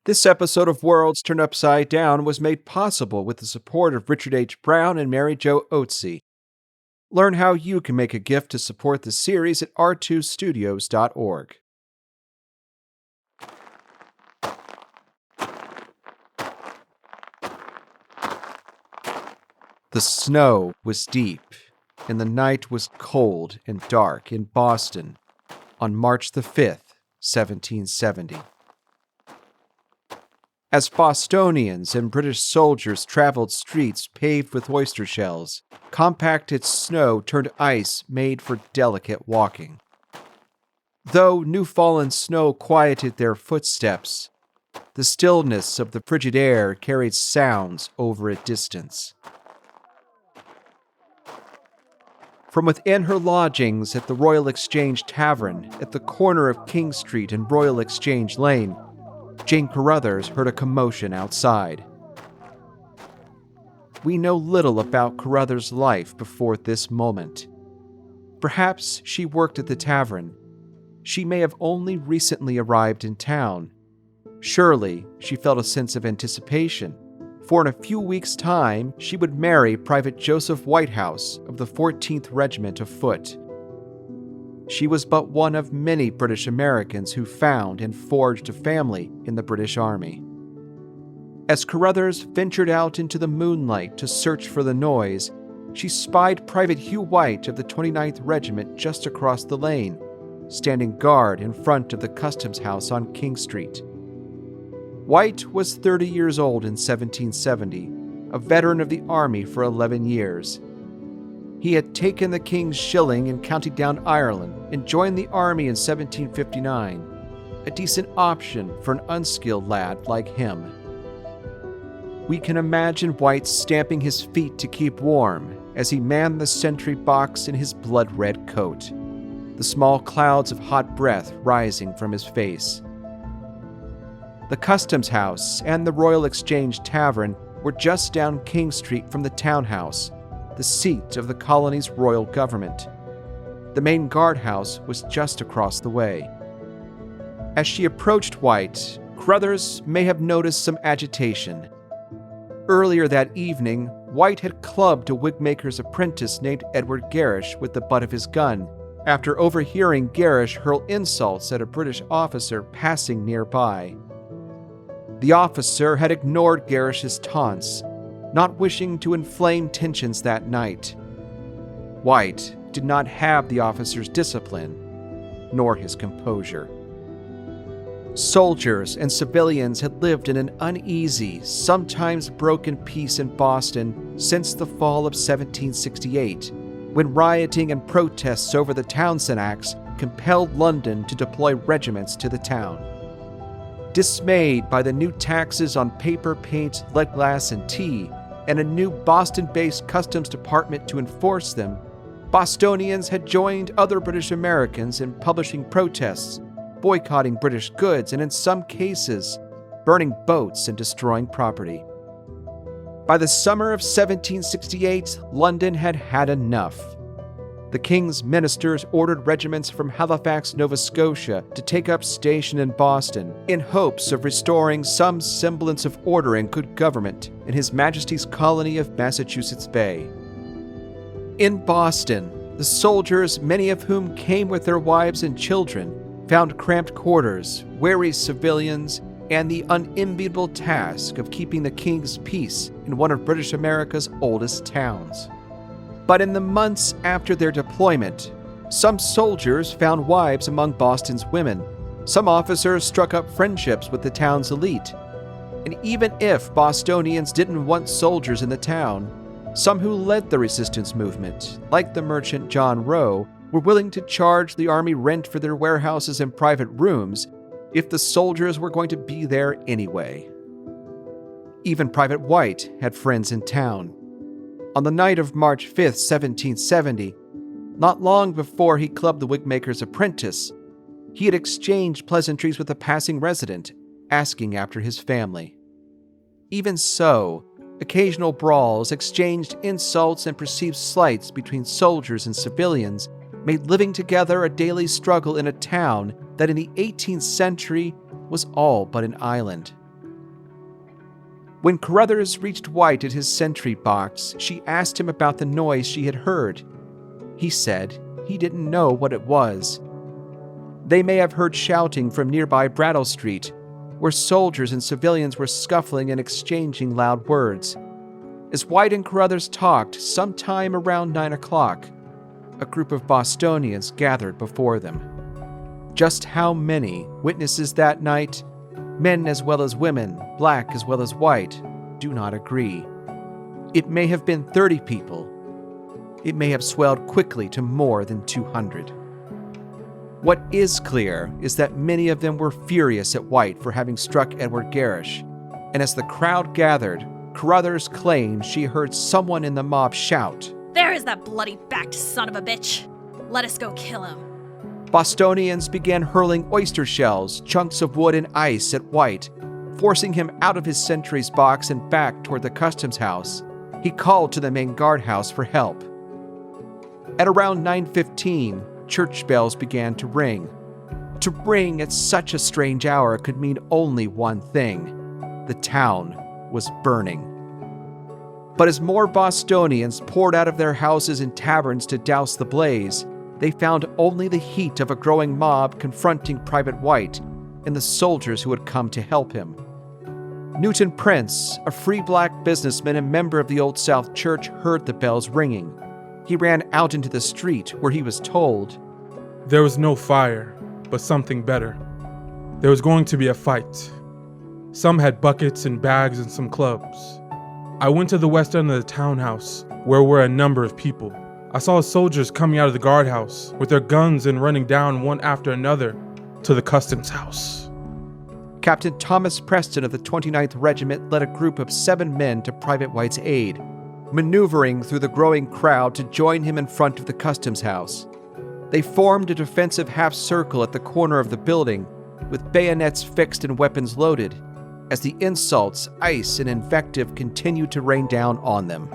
This episode of Worlds Turned Upside Down was made possible with the support of Richard H. Brown and Mary Jo Otsea. Learn how you can make a gift to support the series at r2studios.org. The snow was deep, and the night was cold and dark in Boston on March the 5th, 1770. As Bostonians and British soldiers traveled streets paved with oyster shells, compacted snow turned ice made for delicate walking. Though new-fallen snow quieted their footsteps, the stillness of the frigid air carried sounds over a distance. From within her lodgings at the Royal Exchange Tavern at the corner of King Street and Royal Exchange Lane, Jane Carruthers heard a commotion outside. We know little about Carruthers' life before this moment. Perhaps she worked at the tavern. She may have only recently arrived in town. Surely she felt a sense of anticipation, for in a few weeks' time she would marry Private Joseph Whitehouse of the 14th Regiment of Foot. She was but one of many British Americans who found and forged a family in the British Army. As Carruthers ventured out into the moonlight to search for the noise, she spied Private Hugh White of the 29th Regiment just across the lane, standing guard in front of the customs house on King Street. White was 30 years old in 1770, a veteran of the Army for 11 years. He had taken the King's shilling in County Down, Ireland, and joined the army in 1759, a decent option for an unskilled lad like him. We can imagine White stamping his feet to keep warm as he manned the sentry box in his blood-red coat, the small clouds of hot breath rising from his face. The Customs House and the Royal Exchange Tavern were just down King Street from the townhouse, the seat of the colony's royal government. The main guardhouse was just across the way. As she approached White, Carruthers may have noticed some agitation. Earlier that evening, White had clubbed a wigmaker's apprentice named Edward Garish with the butt of his gun, after overhearing Garish hurl insults at a British officer passing nearby. The officer had ignored Garish's taunts, not wishing to inflame tensions that night. White did not have the officer's discipline, nor his composure. Soldiers and civilians had lived in an uneasy, sometimes broken peace in Boston since the fall of 1768, when rioting and protests over the Townshend Acts compelled London to deploy regiments to the town. Dismayed by the new taxes on paper, paint, lead glass, and tea, and a new Boston-based customs department to enforce them, Bostonians had joined other British Americans in publishing protests, boycotting British goods, and in some cases, burning boats and destroying property. By the summer of 1768, London had had enough. The King's ministers ordered regiments from Halifax, Nova Scotia, to take up station in Boston, in hopes of restoring some semblance of order and good government in His Majesty's colony of Massachusetts Bay. In Boston, the soldiers, many of whom came with their wives and children, found cramped quarters, wary civilians, and the unenviable task of keeping the King's peace in one of British America's oldest towns. But in the months after their deployment, some soldiers found wives among Boston's women. Some officers struck up friendships with the town's elite. And even if Bostonians didn't want soldiers in the town, some who led the resistance movement, like the merchant John Roe, were willing to charge the army rent for their warehouses and private rooms if the soldiers were going to be there anyway. Even Private White had friends in town. On the night of March 5th, 1770, not long before he clubbed the wigmaker's apprentice, he had exchanged pleasantries with a passing resident, asking after his family. Even so, occasional brawls, exchanged insults, and perceived slights between soldiers and civilians made living together a daily struggle in a town that in the 18th century was all but an island. When Carruthers reached White at his sentry box, she asked him about the noise she had heard. He said he didn't know what it was. They may have heard shouting from nearby Brattle Street, where soldiers and civilians were scuffling and exchanging loud words. As White and Carruthers talked, sometime around 9 o'clock, a group of Bostonians gathered before them. Just how many witnesses that night, men as well as women, black as well as white, do not agree. It may have been 30 people. It may have swelled quickly to more than 200. What is clear is that many of them were furious at White for having struck Edward Garish, and as the crowd gathered, Carruthers claimed she heard someone in the mob shout, "There is that bloody-backed son of a bitch! Let us go kill him!" Bostonians began hurling oyster shells, chunks of wood, and ice at White, forcing him out of his sentry's box and back toward the customs house. He called to the main guardhouse for help. At around 9:15, church bells began to ring. To ring at such a strange hour could mean only one thing: the town was burning. But as more Bostonians poured out of their houses and taverns to douse the blaze, they found only the heat of a growing mob confronting Private White and the soldiers who had come to help him. Newton Prince, a free black businessman and member of the Old South Church, heard the bells ringing. He ran out into the street where he was told, "There was no fire, but something better. There was going to be a fight. Some had buckets and bags and some clubs. I went to the west end of the townhouse, where were a number of people. I saw soldiers coming out of the guardhouse with their guns and running down one after another to the customs house." Captain Thomas Preston of the 29th Regiment led a group of 7 men to Private White's aid, maneuvering through the growing crowd to join him in front of the customs house. They formed a defensive half-circle at the corner of the building, with bayonets fixed and weapons loaded, as the insults, ice, and invective continued to rain down on them.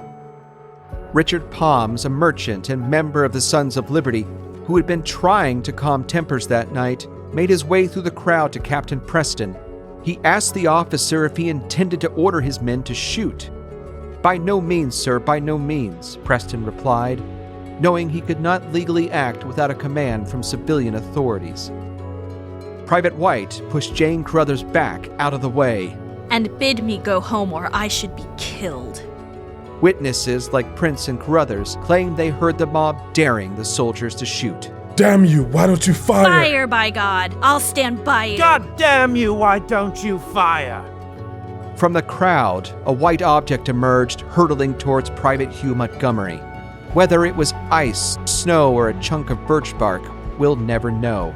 Richard Palms, a merchant and member of the Sons of Liberty, who had been trying to calm tempers that night, made his way through the crowd to Captain Preston. He asked the officer if he intended to order his men to shoot. "By no means, sir, by no means," Preston replied, knowing he could not legally act without a command from civilian authorities. Private White pushed Jane Carruthers back out of the way. "And bid me go home or I should be killed." Witnesses like Prince and Carruthers claimed they heard the mob daring the soldiers to shoot. "Damn you, why don't you fire?" "Fire, by God! I'll stand by you!" God damn you, why don't you fire? From the crowd, a white object emerged, hurtling towards Private Hugh Montgomery. Whether it was ice, snow, or a chunk of birch bark, we'll never know.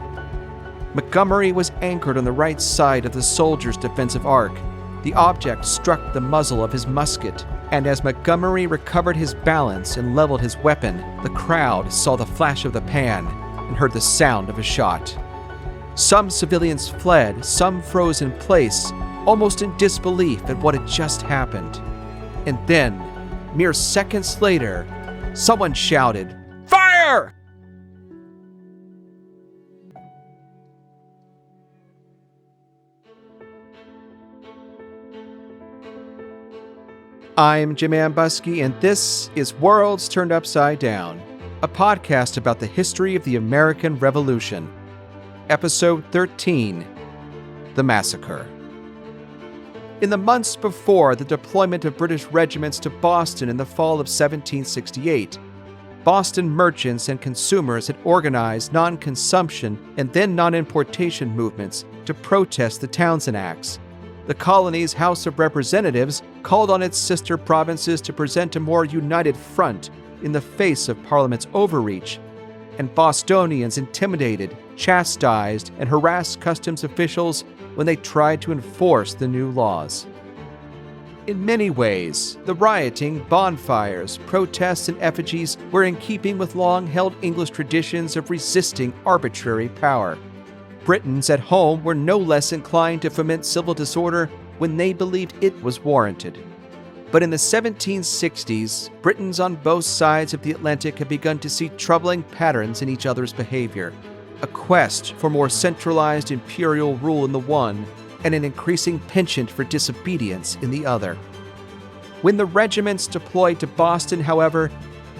Montgomery was anchored on the right side of the soldier's defensive arc. The object struck the muzzle of his musket, and as Montgomery recovered his balance and leveled his weapon, the crowd saw the flash of the pan and heard the sound of a shot. Some civilians fled, some froze in place, almost in disbelief at what had just happened. And then, mere seconds later, someone shouted, "Fire!" I'm Jim Ambuske, and this is Worlds Turned Upside Down, a podcast about the history of the American Revolution. Episode 13, The Massacre. In the months before the deployment of British regiments to Boston in the fall of 1768, Boston merchants and consumers had organized non-consumption and then non-importation movements to protest the Townshend Acts. The colony's House of Representatives called on its sister provinces to present a more united front in the face of Parliament's overreach, and Bostonians intimidated, chastised, and harassed customs officials when they tried to enforce the new laws. In many ways, the rioting, bonfires, protests, and effigies were in keeping with long-held English traditions of resisting arbitrary power. Britons at home were no less inclined to foment civil disorder when they believed it was warranted. But in the 1760s, Britons on both sides of the Atlantic had begun to see troubling patterns in each other's behavior. A quest for more centralized imperial rule in the one, and an increasing penchant for disobedience in the other. When the regiments deployed to Boston, however,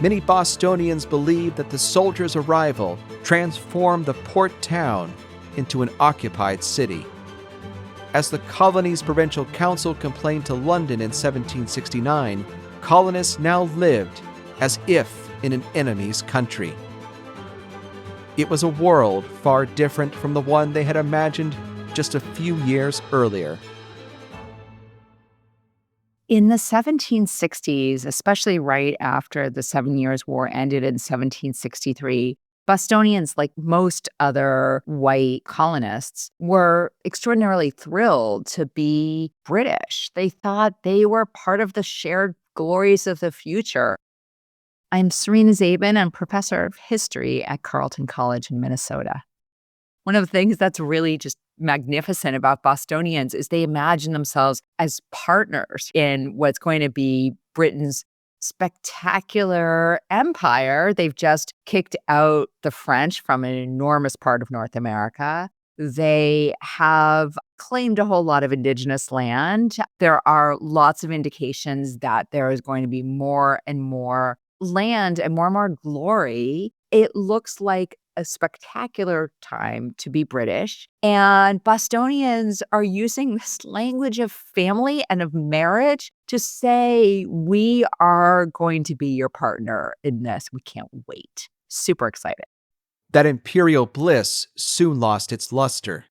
many Bostonians believed that the soldiers' arrival transformed the port town into an occupied city. As the colony's provincial council complained to London in 1769, colonists now lived as if in an enemy's country. It was a world far different from the one they had imagined just a few years earlier. In the 1760s, especially right after the 7 Years' War ended in 1763, Bostonians, like most other white colonists, were extraordinarily thrilled to be British. They thought they were part of the shared glories of the future. I'm Serena Zabin. I'm professor of history at Carleton College in Minnesota. One of the things that's really just magnificent about Bostonians is they imagine themselves as partners in what's going to be Britain's spectacular empire. They've just kicked out the French from an enormous part of North America. They have claimed a whole lot of indigenous land. There are lots of indications that there is going to be more and more land and more glory. It looks like a spectacular time to be British. And Bostonians are using this language of family and of marriage to say, we are going to be your partner in this. We can't wait. Super excited. That imperial bliss soon lost its luster.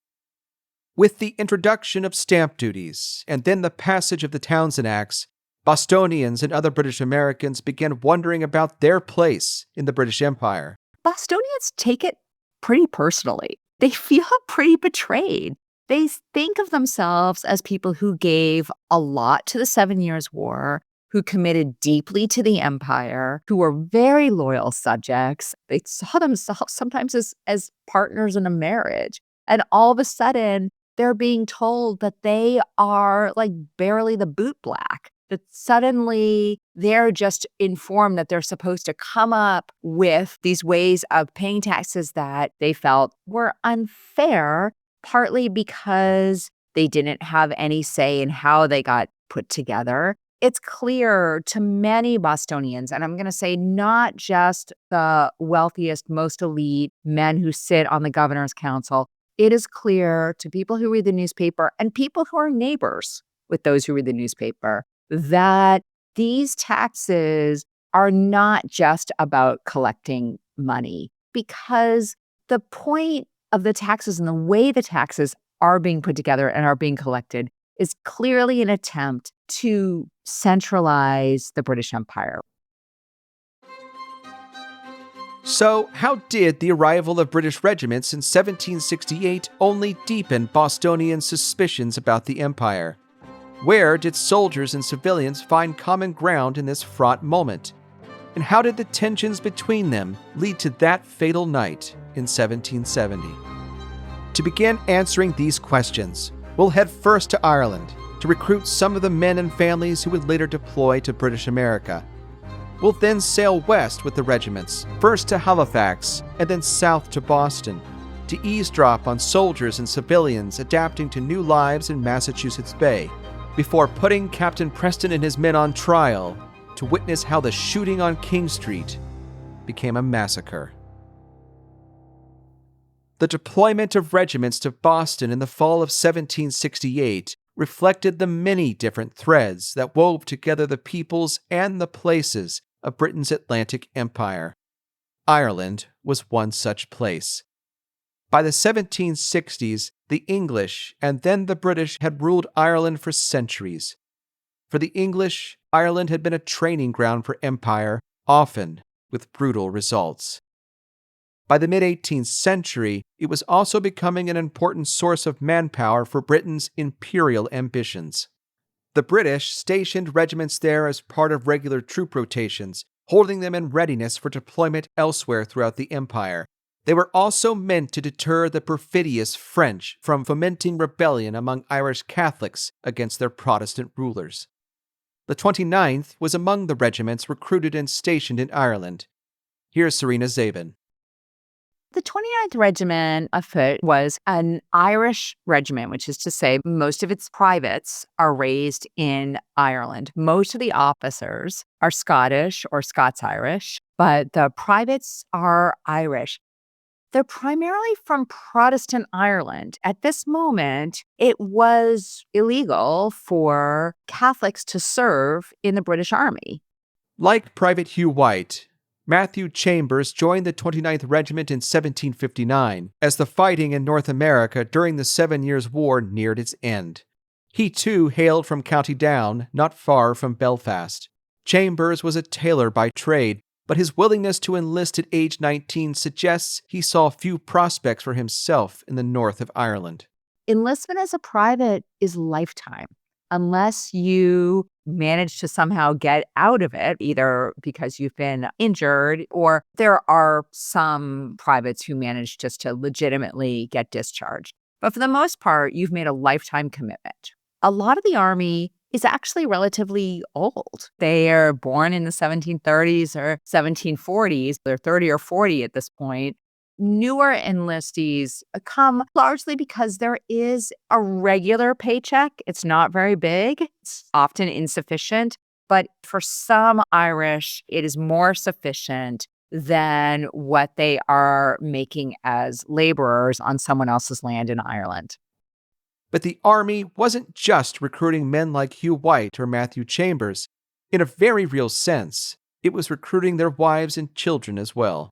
With the introduction of stamp duties and then the passage of the Townshend Acts, Bostonians and other British Americans began wondering about their place in the British Empire. Bostonians take it pretty personally. They feel pretty betrayed. They think of themselves as people who gave a lot to the 7 Years' War, who committed deeply to the empire, who were very loyal subjects. They saw themselves sometimes as partners in a marriage. And all of a sudden, they're being told that they are like barely the bootblack. That suddenly they're just informed that they're supposed to come up with these ways of paying taxes that they felt were unfair, partly because they didn't have any say in how they got put together. It's clear to many Bostonians, and I'm going to say not just the wealthiest, most elite men who sit on the governor's council, it is clear to people who read the newspaper and people who are neighbors with those who read the newspaper that these taxes are not just about collecting money, because the point of the taxes and the way the taxes are being put together and are being collected is clearly an attempt to centralize the British Empire. So, how did the arrival of British regiments in 1768 only deepen Bostonian suspicions about the empire? Where did soldiers and civilians find common ground in this fraught moment? And how did the tensions between them lead to that fatal night in 1770? To begin answering these questions, we'll head first to Ireland to recruit some of the men and families who would later deploy to British America. We'll then sail west with the regiments, first to Halifax and then south to Boston, to eavesdrop on soldiers and civilians adapting to new lives in Massachusetts Bay, before putting Captain Preston and his men on trial to witness how the shooting on King Street became a massacre. The deployment of regiments to Boston in the fall of 1768 reflected the many different threads that wove together the peoples and the places of Britain's Atlantic Empire. Ireland was one such place. By the 1760s, the English and then the British had ruled Ireland for centuries. For the English, Ireland had been a training ground for empire, often with brutal results. By the mid-18th century, it was also becoming an important source of manpower for Britain's imperial ambitions. The British stationed regiments there as part of regular troop rotations, holding them in readiness for deployment elsewhere throughout the empire. They were also meant to deter the perfidious French from fomenting rebellion among Irish Catholics against their Protestant rulers. The 29th was among the regiments recruited and stationed in Ireland. Here's Serena Zabin. The 29th Regiment of Foot was an Irish regiment, which is to say most of its privates are raised in Ireland. Most of the officers are Scottish or Scots-Irish, but the privates are Irish. They're primarily from Protestant Ireland. At this moment, it was illegal for Catholics to serve in the British Army. Like Private Hugh White, Matthew Chambers joined the 29th Regiment in 1759 as the fighting in North America during the 7 Years' War neared its end. He too hailed from County Down, not far from Belfast. Chambers was a tailor by trade, but his willingness to enlist at age 19 suggests he saw few prospects for himself in the north of Ireland. Enlistment as a private is lifetime, unless you manage to somehow get out of it, either because you've been injured or there are some privates who manage just to legitimately get discharged. But for the most part, you've made a lifetime commitment. A lot of the Army is actually relatively old. They are born in the 1730s or 1740s. They're 30 or 40 at this point. Newer enlistees come largely because there is a regular paycheck. It's not very big. It's often insufficient. But for some Irish, it is more sufficient than what they are making as laborers on someone else's land in Ireland. But the Army wasn't just recruiting men like Hugh White or Matthew Chambers. In a very real sense, it was recruiting their wives and children as well.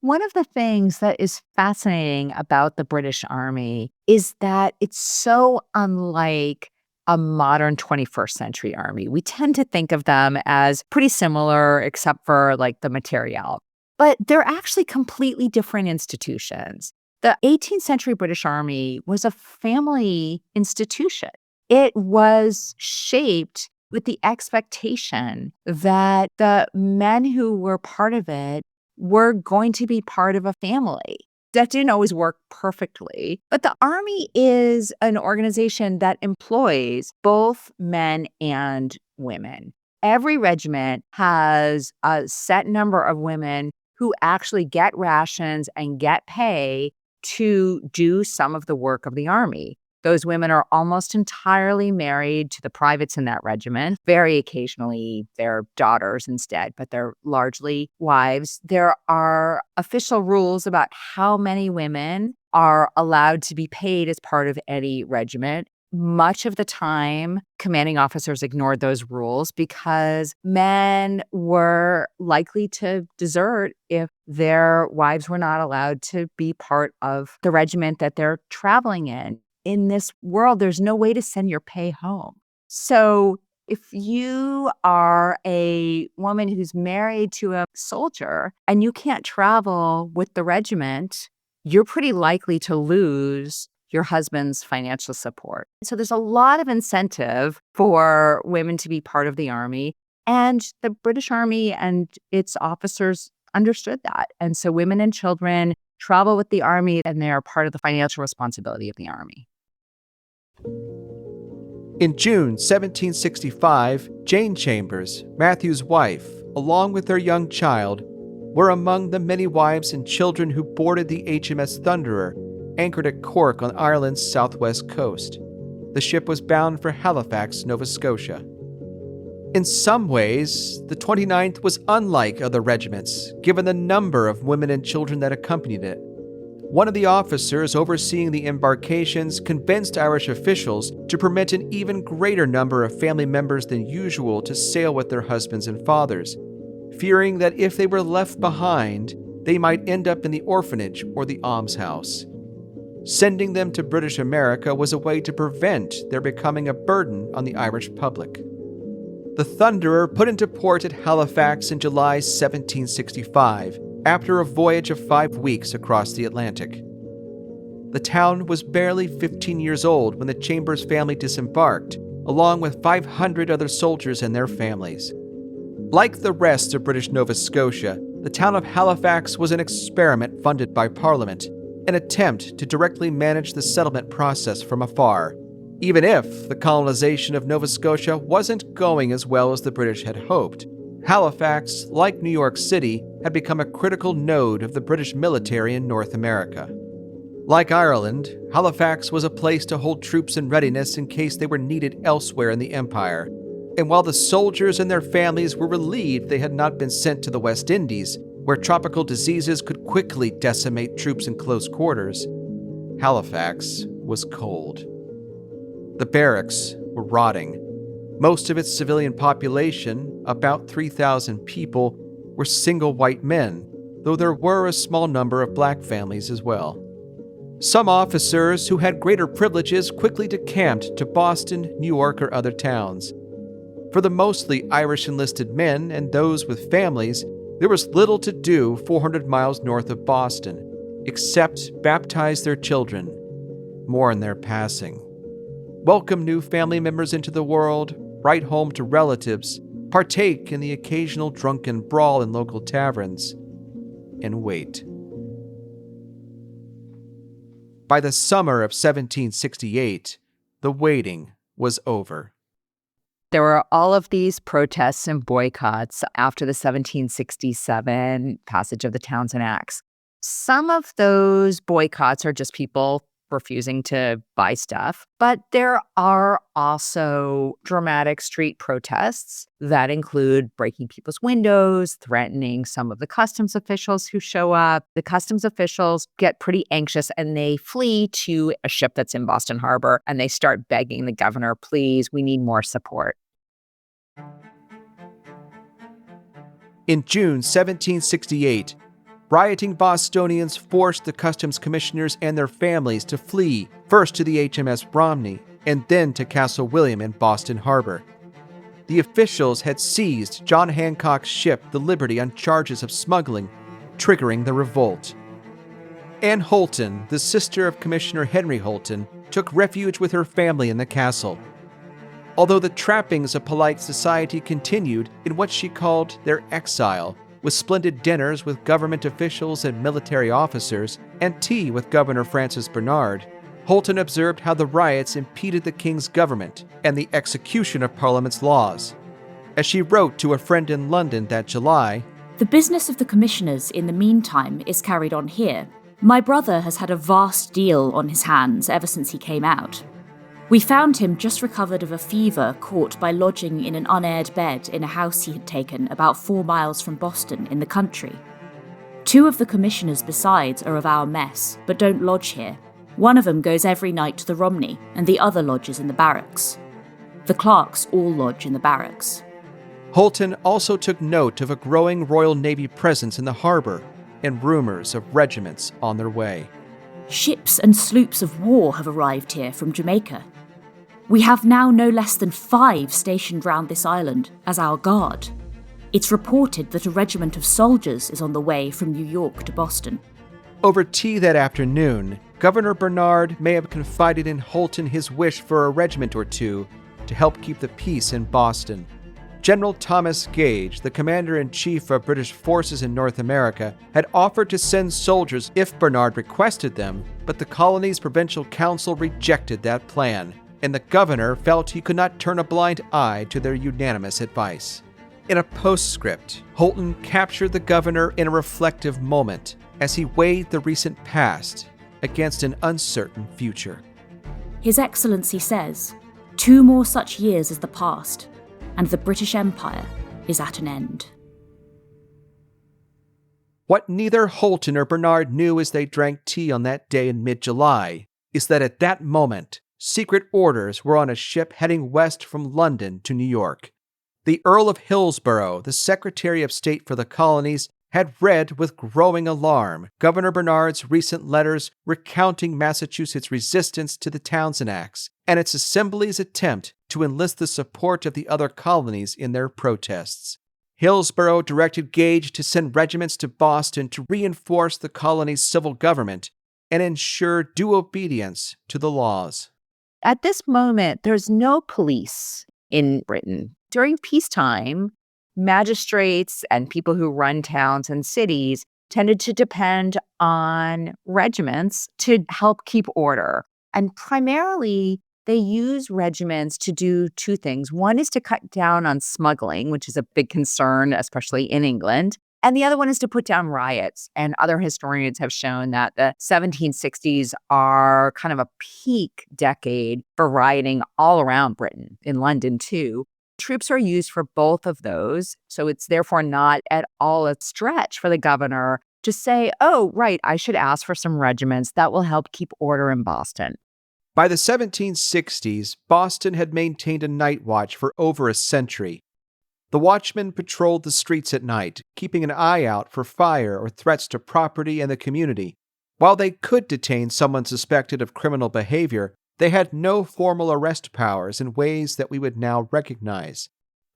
One of the things that is fascinating about the British Army is that it's so unlike a modern 21st century army. We tend to think of them as pretty similar, except for like the materiel. But they're actually completely different institutions. The 18th century British Army was a family institution. It was shaped with the expectation that the men who were part of it were going to be part of a family. That didn't always work perfectly, but the Army is an organization that employs both men and women. Every regiment has a set number of women who actually get rations and get pay to do some of the work of the Army. Those women are almost entirely married to the privates in that regiment. Very occasionally, they're daughters instead, but they're largely wives. There are official rules about how many women are allowed to be paid as part of any regiment. Much of the time, commanding officers ignored those rules because men were likely to desert if their wives were not allowed to be part of the regiment that they're traveling in. In this world, there's no way to send your pay home. So if you are a woman who's married to a soldier and you can't travel with the regiment, you're pretty likely to lose your husband's financial support. So there's a lot of incentive for women to be part of the Army. And the British Army and its officers understood that. And so women and children travel with the Army and they are part of the financial responsibility of the Army. In June 1765, Jane Chambers, Matthew's wife, along with their young child, were among the many wives and children who boarded the HMS Thunderer, anchored at Cork on Ireland's southwest coast. The ship was bound for Halifax, Nova Scotia. In some ways, the 29th was unlike other regiments, given the number of women and children that accompanied it. One of the officers overseeing the embarkations convinced Irish officials to permit an even greater number of family members than usual to sail with their husbands and fathers, fearing that if they were left behind, they might end up in the orphanage or the almshouse. Sending them to British America was a way to prevent their becoming a burden on the Irish public. The Thunderer put into port at Halifax in July 1765, after a voyage of 5 weeks across the Atlantic. The town was barely 15 years old when the Chambers family disembarked, along with 500 other soldiers and their families. Like the rest of British Nova Scotia, the town of Halifax was an experiment funded by Parliament, an attempt to directly manage the settlement process from afar, even if the colonization of Nova Scotia wasn't going as well as the British had hoped. Halifax, like New York City, had become a critical node of the British military in North America. Like Ireland, Halifax was a place to hold troops in readiness in case they were needed elsewhere in the Empire. And while the soldiers and their families were relieved they had not been sent to the West Indies, where tropical diseases could quickly decimate troops in close quarters, Halifax was cold. The barracks were rotting. Most of its civilian population, about 3,000 people, were single white men, though there were a small number of black families as well. Some officers who had greater privileges quickly decamped to Boston, New York, or other towns. For the mostly Irish enlisted men and those with families, there was little to do 400 miles north of Boston, except baptize their children, mourn their passing, welcome new family members into the world, write home to relatives, partake in the occasional drunken brawl in local taverns, and wait. By the summer of 1768, the waiting was over. There were all of these protests and boycotts after the 1767 passage of the Townshend Acts. Some of those boycotts are just people refusing to buy stuff, but there are also dramatic street protests that include breaking people's windows, threatening some of the customs officials who show up. The customs officials get pretty anxious and they flee to a ship that's in Boston Harbor and they start begging the governor, please, we need more support. In June 1768, rioting Bostonians forced the customs commissioners and their families to flee, first to the HMS Romney and then to Castle William in Boston Harbor. The officials had seized John Hancock's ship, the Liberty, on charges of smuggling, triggering the revolt. Anne Holton, the sister of Commissioner Henry Holton, took refuge with her family in the castle. Although the trappings of polite society continued in what she called their exile, with splendid dinners with government officials and military officers, and tea with Governor Francis Bernard, Holton observed how the riots impeded the king's government and the execution of Parliament's laws. As she wrote to a friend in London that July, "The business of the commissioners in the meantime is carried on here. My brother has had a vast deal on his hands ever since he came out. We found him just recovered of a fever caught by lodging in an unaired bed in a house he had taken about 4 miles from Boston in the country. 2 of the commissioners besides are of our mess, but don't lodge here. One of them goes every night to the Romney, and the other lodges in the barracks. The clerks all lodge in the barracks." Holton also took note of a growing Royal Navy presence in the harbor and rumors of regiments on their way. "Ships and sloops of war have arrived here from Jamaica. We have now no less than 5 stationed round this island as our guard. It's reported that a regiment of soldiers is on the way from New York to Boston." Over tea that afternoon, Governor Bernard may have confided in Holton his wish for a regiment or 2 to help keep the peace in Boston. General Thomas Gage, the commander-in-chief of British forces in North America, had offered to send soldiers if Bernard requested them, but the colony's provincial council rejected that plan, and the governor felt he could not turn a blind eye to their unanimous advice. In a postscript, Holton captured the governor in a reflective moment as he weighed the recent past against an uncertain future. His Excellency says, 2 more such years is the past, and the British Empire is at an end. What neither Holton or Bernard knew as they drank tea on that day in mid-July is that at that moment, secret orders were on a ship heading west from London to New York. The Earl of Hillsborough, the Secretary of State for the Colonies, had read with growing alarm Governor Bernard's recent letters recounting Massachusetts' resistance to the Townshend Acts and its Assembly's attempt to enlist the support of the other colonies in their protests. Hillsborough directed Gage to send regiments to Boston to reinforce the colony's civil government and ensure due obedience to the laws. At this moment, there's no police in Britain. During peacetime, magistrates and people who run towns and cities tended to depend on regiments to help keep order. And primarily, they use regiments to do 2 things. One is to cut down on smuggling, which is a big concern, especially in England. And the other one is to put down riots. And other historians have shown that the 1760s are kind of a peak decade for rioting all around Britain, in London too. Troops are used for both of those. So it's therefore not at all a stretch for the governor to say, oh, right, I should ask for some regiments that will help keep order in Boston. By the 1760s, Boston had maintained a night watch for over a century. The watchmen patrolled the streets at night, keeping an eye out for fire or threats to property and the community. While they could detain someone suspected of criminal behavior, they had no formal arrest powers in ways that we would now recognize.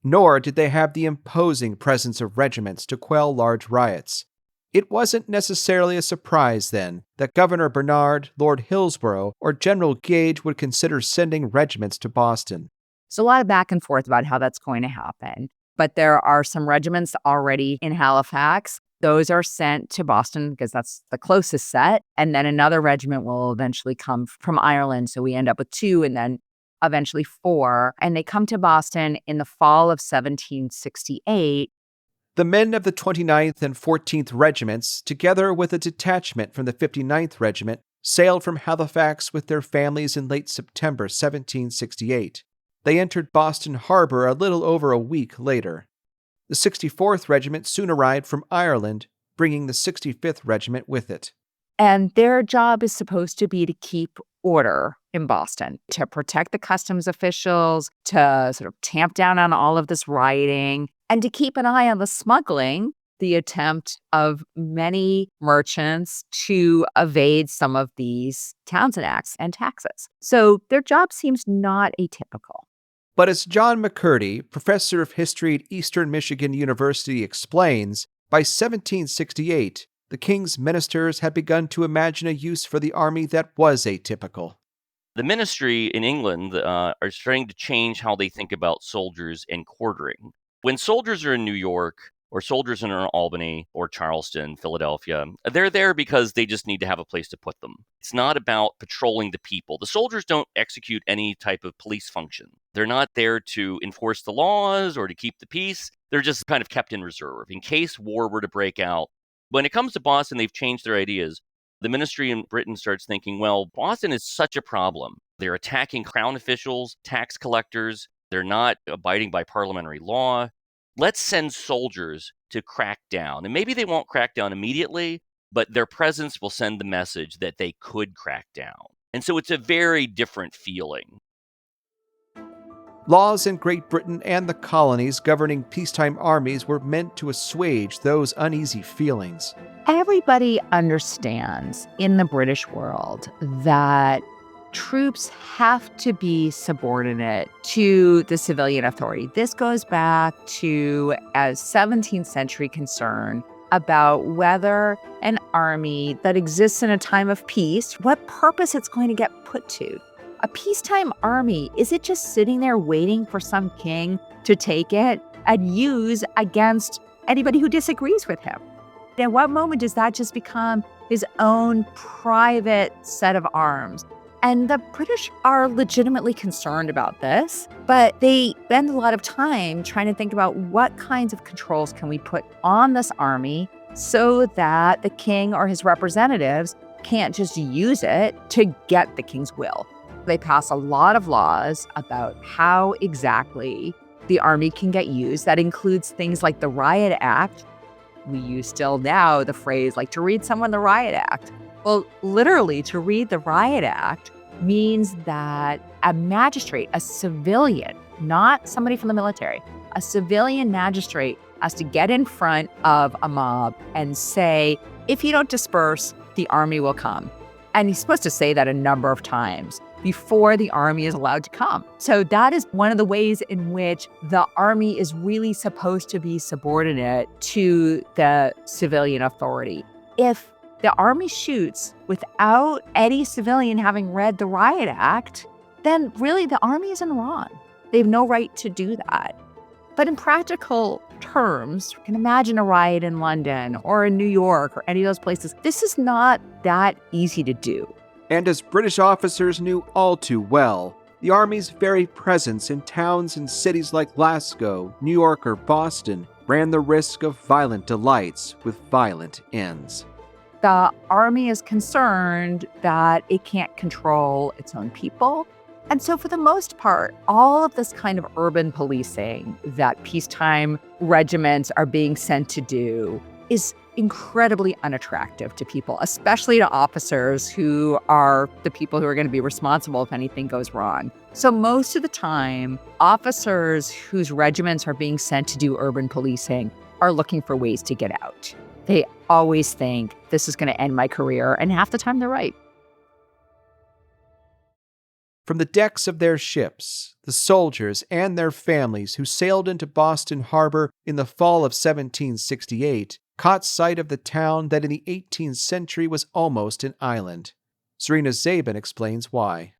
Nor did they have the imposing presence of regiments to quell large riots. It wasn't necessarily a surprise, then, that Governor Bernard, Lord Hillsborough, or General Gage would consider sending regiments to Boston. There's a lot of back and forth about how that's going to happen. But there are some regiments already in Halifax. Those are sent to Boston because that's the closest set. And then another regiment will eventually come from Ireland. So we end up with 2 and then eventually 4. And they come to Boston in the fall of 1768. The men of the 29th and 14th Regiments, together with a detachment from the 59th Regiment, sailed from Halifax with their families in late September 1768. They entered Boston Harbor a little over a week later. The 64th Regiment soon arrived from Ireland, bringing the 65th Regiment with it. And their job is supposed to be to keep order in Boston, to protect the customs officials, to sort of tamp down on all of this rioting, and to keep an eye on the smuggling, the attempt of many merchants to evade some of these Townshend Acts and taxes. So their job seems not atypical. But as John McCurdy, professor of history at Eastern Michigan University, explains, by 1768, the king's ministers had begun to imagine a use for the army that was atypical. The ministry in England are starting to change how they think about soldiers and quartering. When soldiers are in New York, or soldiers in Albany, or Charleston, Philadelphia, they're there because they just need to have a place to put them. It's not about patrolling the people. The soldiers don't execute any type of police function. They're not there to enforce the laws or to keep the peace. They're just kind of kept in reserve in case war were to break out. When it comes to Boston, they've changed their ideas. The ministry in Britain starts thinking, well, Boston is such a problem. They're attacking crown officials, tax collectors. They're not abiding by parliamentary law. Let's send soldiers to crack down. And maybe they won't crack down immediately, but their presence will send the message that they could crack down. And so it's a very different feeling. Laws in Great Britain and the colonies governing peacetime armies were meant to assuage those uneasy feelings. Everybody understands in the British world that troops have to be subordinate to the civilian authority. This goes back to a 17th century concern about whether an army that exists in a time of peace, what purpose it's going to get put to. A peacetime army, is it just sitting there waiting for some king to take it and use against anybody who disagrees with him? At what moment does that just become his own private set of arms? And the British are legitimately concerned about this, but they spend a lot of time trying to think about what kinds of controls can we put on this army so that the king or his representatives can't just use it to get the king's will. They pass a lot of laws about how exactly the army can get used. That includes things like the Riot Act. We use still now the phrase like to read someone the Riot Act. Well, literally, to read the Riot Act means that a magistrate, a civilian, not somebody from the military, a civilian magistrate has to get in front of a mob and say, if you don't disperse, the army will come. And he's supposed to say that a number of times before the army is allowed to come. So that is one of the ways in which the army is really supposed to be subordinate to the civilian authority. If the army shoots without any civilian having read the Riot Act, then really the army isn't wrong. They have no right to do that. But in practical terms, you can imagine a riot in London or in New York or any of those places. This is not that easy to do. And as British officers knew all too well, the Army's very presence in towns and cities like Glasgow, New York, or Boston ran the risk of violent delights with violent ends. The army is concerned that it can't control its own people. And so for the most part, all of this kind of urban policing that peacetime regiments are being sent to do is incredibly unattractive to people, especially to officers who are the people who are going to be responsible if anything goes wrong. So most of the time, officers whose regiments are being sent to do urban policing are looking for ways to get out. They always think this is going to end my career, and half the time they're right. From the decks of their ships, the soldiers and their families who sailed into Boston Harbor in the fall of 1768 caught sight of the town that in the 18th century was almost an island. Serena Zabin explains why.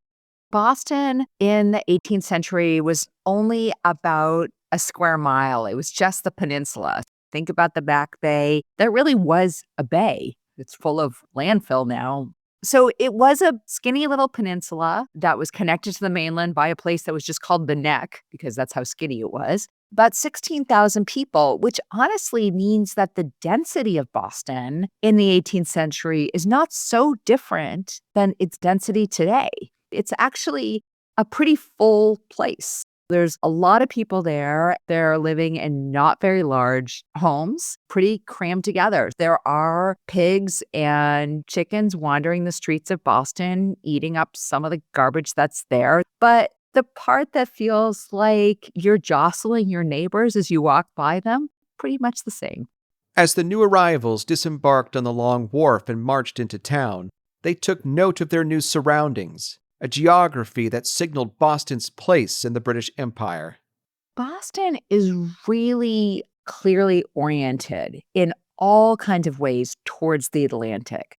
Boston in the 18th century was only about a square mile. It was just the peninsula. Think about the Back Bay. That really was a bay. It's full of landfill now. So it was a skinny little peninsula that was connected to the mainland by a place that was just called the Neck, because that's how skinny it was. About 16,000 people, which honestly means that the density of Boston in the 18th century is not so different than its density today. It's actually a pretty full place. There's a lot of people there. They're living in not very large homes, pretty crammed together. There are pigs and chickens wandering the streets of Boston, eating up some of the garbage that's there. But the part that feels like you're jostling your neighbors as you walk by them, pretty much the same. As the new arrivals disembarked on the Long Wharf and marched into town, they took note of their new surroundings, a geography that signaled Boston's place in the British Empire. Boston is really clearly oriented in all kinds of ways towards the Atlantic.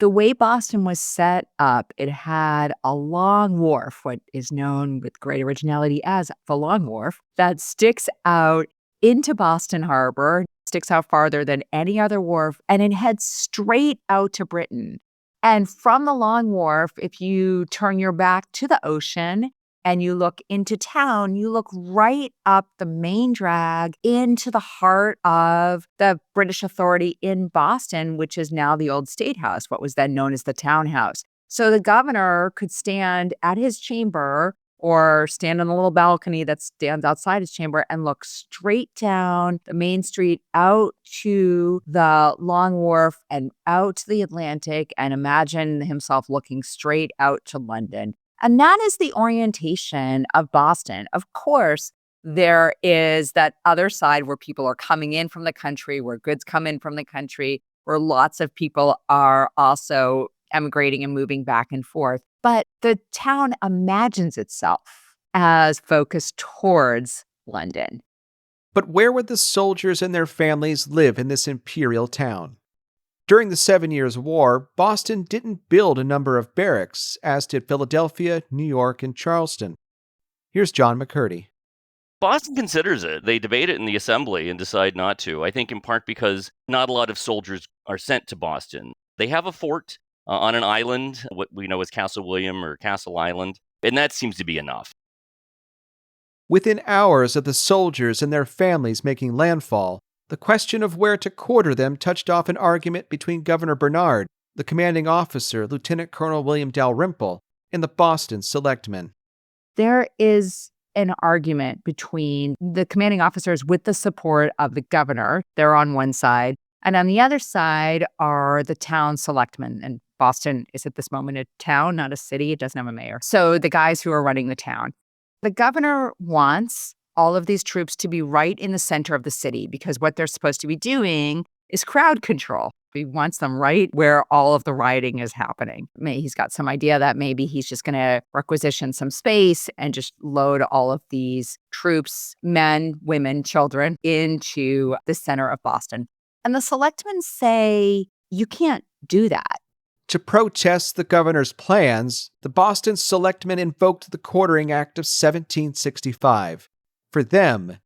The way Boston was set up, it had a long wharf, what is known with great originality as the Long Wharf, that sticks out into Boston Harbor, sticks out farther than any other wharf, and it heads straight out to Britain. And from the Long Wharf, if you turn your back to the ocean and you look into town, you look right up the main drag into the heart of the British authority in Boston, which is now the old State House, what was then known as the Town House. So the governor could stand at his chamber or stand on the little balcony that stands outside his chamber and look straight down the main street out to the Long Wharf and out to the Atlantic and imagine himself looking straight out to London. And that is the orientation of Boston. Of course, there is that other side where people are coming in from the country, where goods come in from the country, where lots of people are also emigrating and moving back and forth. But the town imagines itself as focused towards London. But where would the soldiers and their families live in this imperial town? During the 7 Years' War, Boston didn't build a number of barracks, as did Philadelphia, New York, and Charleston. Here's John McCurdy. Boston considers it. They debate it in the assembly and decide not to. I think in part because not a lot of soldiers are sent to Boston. They have a fort on an island, what we know as Castle William or Castle Island, and that seems to be enough. Within hours of the soldiers and their families making landfall, the question of where to quarter them touched off an argument between Governor Bernard, the commanding officer, Lieutenant Colonel William Dalrymple, and the Boston selectmen. There is an argument between the commanding officers with the support of the governor. They're on one side. And on the other side are the town selectmen. And Boston is at this moment a town, not a city. It doesn't have a mayor. So the guys who are running the town. The governor wants all of these troops to be right in the center of the city because what they're supposed to be doing is crowd control. He wants them right where all of the rioting is happening. He's got some idea that maybe he's just going to requisition some space and just load all of these troops, men, women, children, into the center of Boston. And the selectmen say, you can't do that. To protest the governor's plans, the Boston selectmen invoked the Quartering Act of 1765. For them,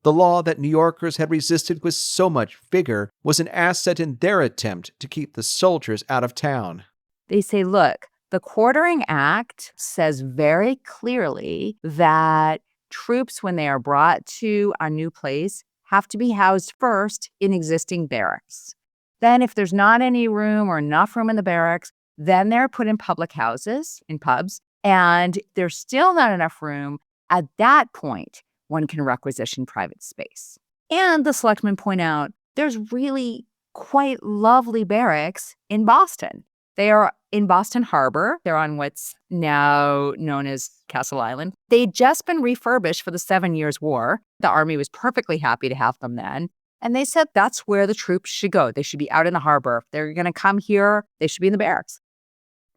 the law that New Yorkers had resisted with so much vigor was an asset in their attempt to keep the soldiers out of town. They say, look, the Quartering Act says very clearly that troops, when they are brought to a new place, have to be housed first in existing barracks. Then if there's not any room or enough room in the barracks, then they're put in public houses, in pubs, and there's still not enough room. At that point, one can requisition private space. And the selectmen point out there's really quite lovely barracks in Boston. They are in Boston Harbor. They're on what's now known as Castle Island. They'd just been refurbished for the 7 Years' War. The Army was perfectly happy to have them then. And they said that's where the troops should go. They should be out in the harbor. If they're going to come here, they should be in the barracks.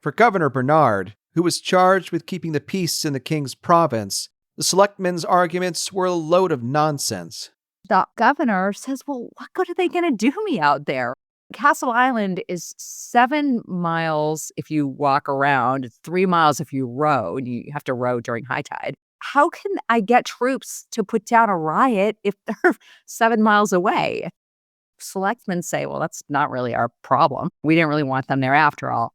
For Governor Bernard, who was charged with keeping the peace in the king's province, the selectmen's arguments were a load of nonsense. The governor says, well, what good are they going to do me out there? Castle Island is 7 miles if you walk around. It's 3 miles if you row, and you have to row during high tide. How can I get troops to put down a riot if they're 7 miles away? Selectmen say, well, that's not really our problem. We didn't really want them there after all.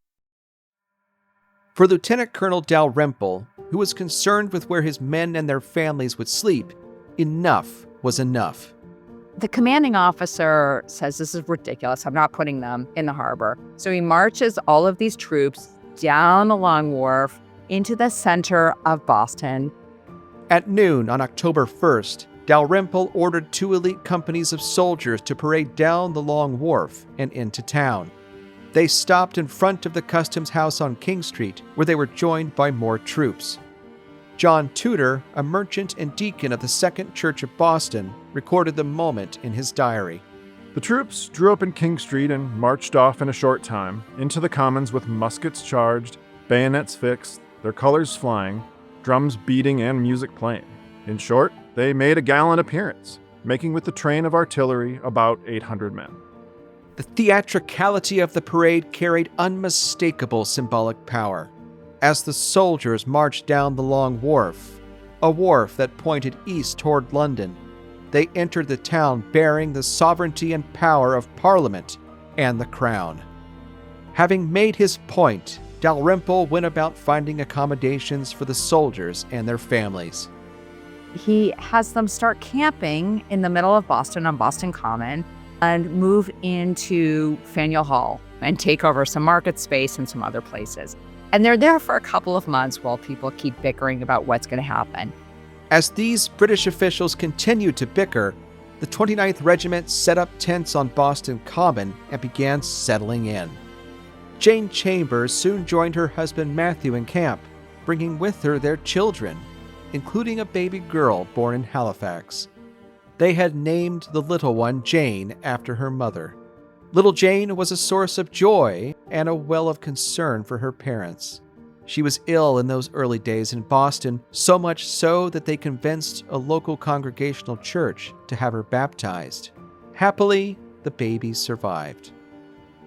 For Lieutenant Colonel Dalrymple, who was concerned with where his men and their families would sleep, enough was enough. The commanding officer says this is ridiculous. I'm not putting them in the harbor. So he marches all of these troops down the Long Wharf into the center of Boston. At noon on October 1st, Dalrymple ordered 2 elite companies of soldiers to parade down the Long Wharf and into town. They stopped in front of the customs house on King Street, where they were joined by more troops. John Tudor, a merchant and deacon of the Second Church of Boston, recorded the moment in his diary. The troops drew up in King Street and marched off in a short time into the commons with muskets charged, bayonets fixed, their colors flying, drums beating and music playing. In short, they made a gallant appearance, making with the train of artillery about 800 men. The theatricality of the parade carried unmistakable symbolic power. As the soldiers marched down the Long Wharf, a wharf that pointed east toward London, they entered the town bearing the sovereignty and power of Parliament and the Crown. Having made his point, Dalrymple went about finding accommodations for the soldiers and their families. He has them start camping in the middle of Boston on Boston Common and move into Faneuil Hall and take over some market space and some other places. And they're there for a couple of months while people keep bickering about what's going to happen. As these British officials continued to bicker, the 29th Regiment set up tents on Boston Common and began settling in. Jane Chambers soon joined her husband Matthew in camp, bringing with her their children, including a baby girl born in Halifax. They had named the little one Jane after her mother. Little Jane was a source of joy and a well of concern for her parents. She was ill in those early days in Boston, so much so that they convinced a local congregational church to have her baptized. Happily, the baby survived.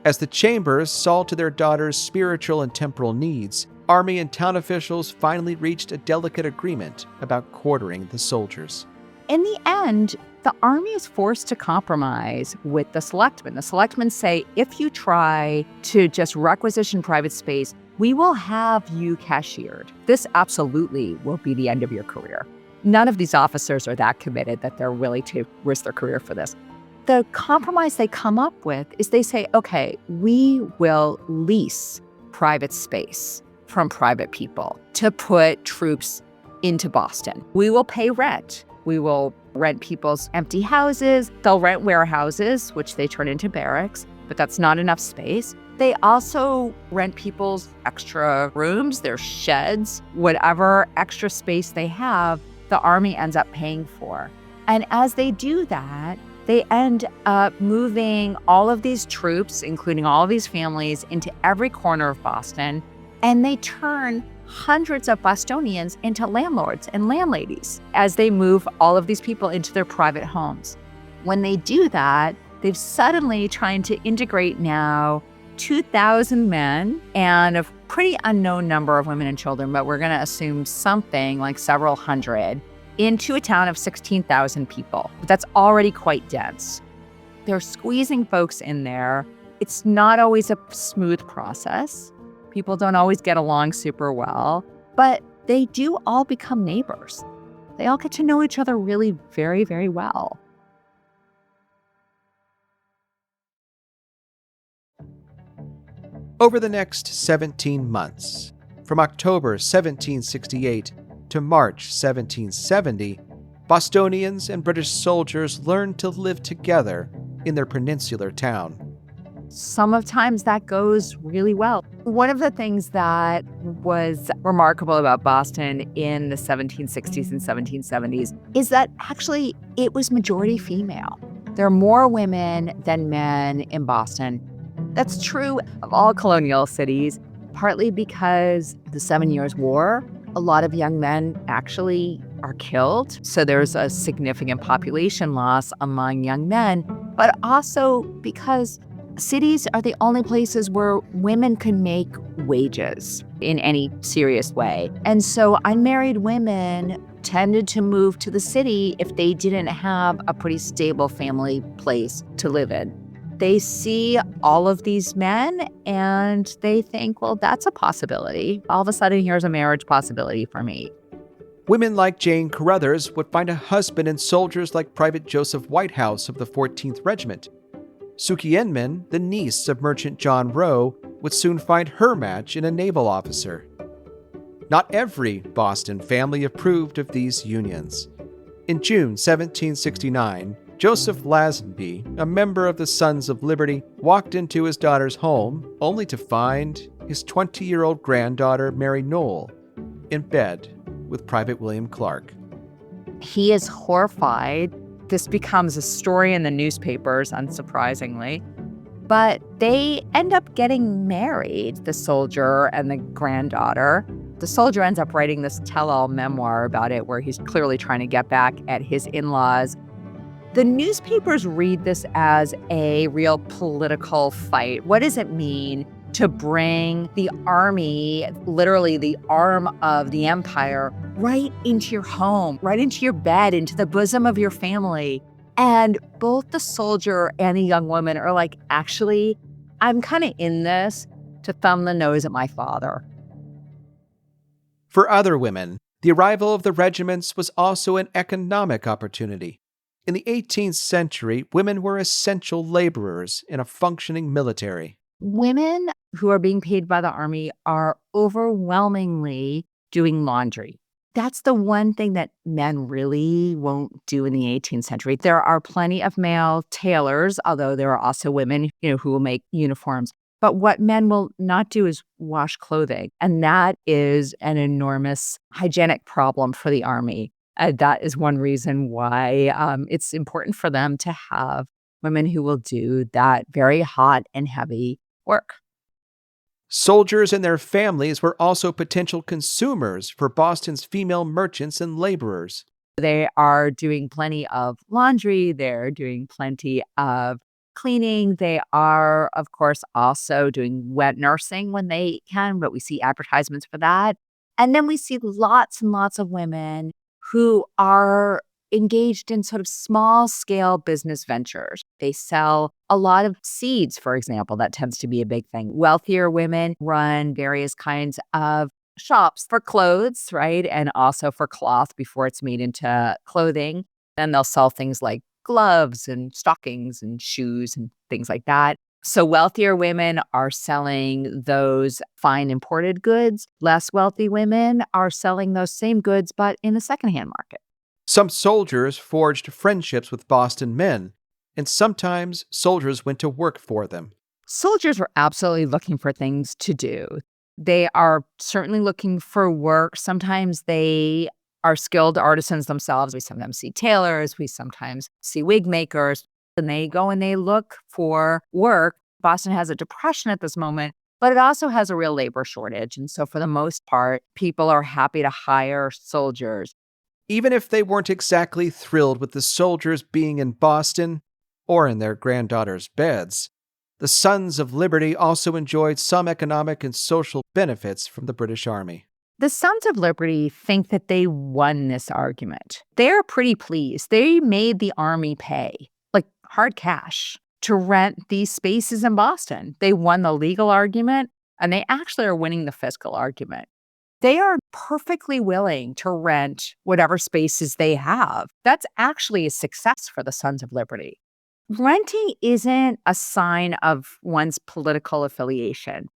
As the Chambers saw to their daughter's spiritual and temporal needs, Army and town officials finally reached a delicate agreement about quartering the soldiers. In the end, the Army is forced to compromise with the selectmen. The selectmen say, if you try to just requisition private space, we will have you cashiered. This absolutely will be the end of your career. None of these officers are that committed that they're willing to risk their career for this. The compromise they come up with is they say, okay, we will lease private space from private people to put troops into Boston. We will pay rent. We will rent people's empty houses. They'll rent warehouses, which they turn into barracks, but that's not enough space. They also rent people's extra rooms, their sheds, whatever extra space they have, the Army ends up paying for. And as they do that, they end up moving all of these troops, including all of these families, into every corner of Boston, and they turn hundreds of Bostonians into landlords and landladies as they move all of these people into their private homes. When they do that, they've suddenly trying to integrate now 2,000 men and a pretty unknown number of women and children, but we're going to assume something like several hundred, into a town of 16,000 people. That's already quite dense. They're squeezing folks in there. It's not always a smooth process. People don't always get along super well, but they do all become neighbors. They all get to know each other really very, very well. Over the next 17 months, from October 1768 to March 1770, Bostonians and British soldiers learned to live together in their peninsular town. Sometimes that goes really well. One of the things that was remarkable about Boston in the 1760s and 1770s is that actually it was majority female. There are more women than men in Boston. That's true of all colonial cities, partly because the 7 Years' War, a lot of young men actually are killed. So there's a significant population loss among young men, but also because cities are the only places where women can make wages in any serious way. And so unmarried women tended to move to the city if they didn't have a pretty stable family place to live in. They see all of these men and they think, well, that's a possibility. All of a sudden, here's a marriage possibility for me. Women like Jane Carruthers would find a husband in soldiers like Private Joseph Whitehouse of the 14th Regiment. Suki Enman, the niece of Merchant John Roe, would soon find her match in a naval officer. Not every Boston family approved of these unions. In June 1769, Joseph Lazenby, a member of the Sons of Liberty, walked into his daughter's home only to find his 20-year-old granddaughter, Mary Knoll, in bed with Private William Clark. He is horrified. This becomes a story in the newspapers, unsurprisingly. But they end up getting married, the soldier and the granddaughter. The soldier ends up writing this tell-all memoir about it where he's clearly trying to get back at his in-laws. The newspapers read this as a real political fight. What does it mean to bring the army, literally the arm of the empire, right into your home, right into your bed, into the bosom of your family? And both the soldier and the young woman are like, actually, I'm kind of in this to thumb the nose at my father. For other women, the arrival of the regiments was also an economic opportunity. In the 18th century, women were essential laborers in a functioning military. Women who are being paid by the army are overwhelmingly doing laundry. That's the one thing that men really won't do in the 18th century. There are plenty of male tailors, although there are also women, who will make uniforms. But what men will not do is wash clothing. And that is an enormous hygienic problem for the army. That is one reason why it's important for them to have women who will do that very hot and heavy work. Soldiers and their families were also potential consumers for Boston's female merchants and laborers. They are doing plenty of laundry. They're doing plenty of cleaning. They are, of course, also doing wet nursing when they can, but we see advertisements for that. And then we see lots and lots of women who are engaged in sort of small-scale business ventures. They sell a lot of seeds, for example. That tends to be a big thing. Wealthier women run various kinds of shops for clothes, right? And also for cloth before it's made into clothing. Then they'll sell things like gloves and stockings and shoes and things like that. So wealthier women are selling those fine imported goods. Less wealthy women are selling those same goods, but in the secondhand market. Some soldiers forged friendships with Boston men, and sometimes soldiers went to work for them. Soldiers were absolutely looking for things to do. They are certainly looking for work. Sometimes they are skilled artisans themselves. We sometimes see tailors. We sometimes see wig makers. And they go and they look for work. Boston has a depression at this moment, but it also has a real labor shortage. And so for the most part, people are happy to hire soldiers. Even if they weren't exactly thrilled with the soldiers being in Boston or in their granddaughters' beds, the Sons of Liberty also enjoyed some economic and social benefits from the British Army. The Sons of Liberty think that they won this argument. They're pretty pleased. They made the army pay, like hard cash, to rent these spaces in Boston. They won the legal argument, and they actually are winning the fiscal argument. They are perfectly willing to rent whatever spaces they have. That's actually a success for the Sons of Liberty. Renting isn't a sign of one's political affiliation.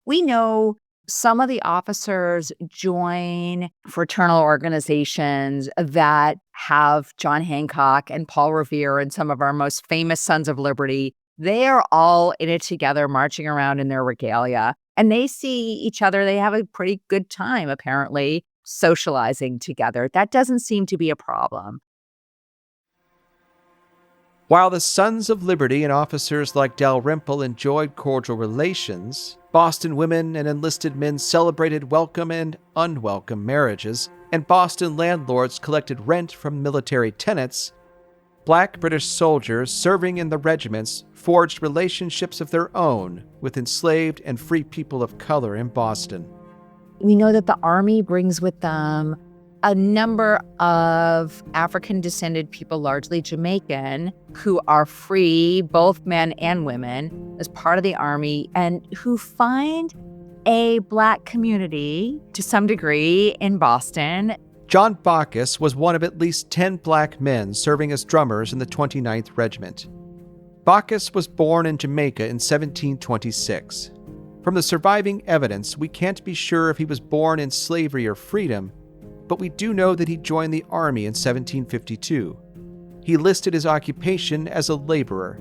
We know some of the officers join fraternal organizations that have John Hancock and Paul Revere and some of our most famous Sons of Liberty. They are all in it together, marching around in their regalia, and they see each other. They have a pretty good time, apparently, socializing together. That doesn't seem to be a problem. While the Sons of Liberty and officers like Dalrymple enjoyed cordial relations, Boston women and enlisted men celebrated welcome and unwelcome marriages, and Boston landlords collected rent from military tenants, Black British soldiers serving in the regiments forged relationships of their own with enslaved and free people of color in Boston. We know that the Army brings with them a number of African-descended people, largely Jamaican, who are free, both men and women, as part of the Army, and who find a Black community, to some degree, in Boston. John Bacchus was one of at least 10 Black men serving as drummers in the 29th Regiment. Bacchus was born in Jamaica in 1726. From the surviving evidence, we can't be sure if he was born in slavery or freedom, but we do know that he joined the Army in 1752. He listed his occupation as a laborer.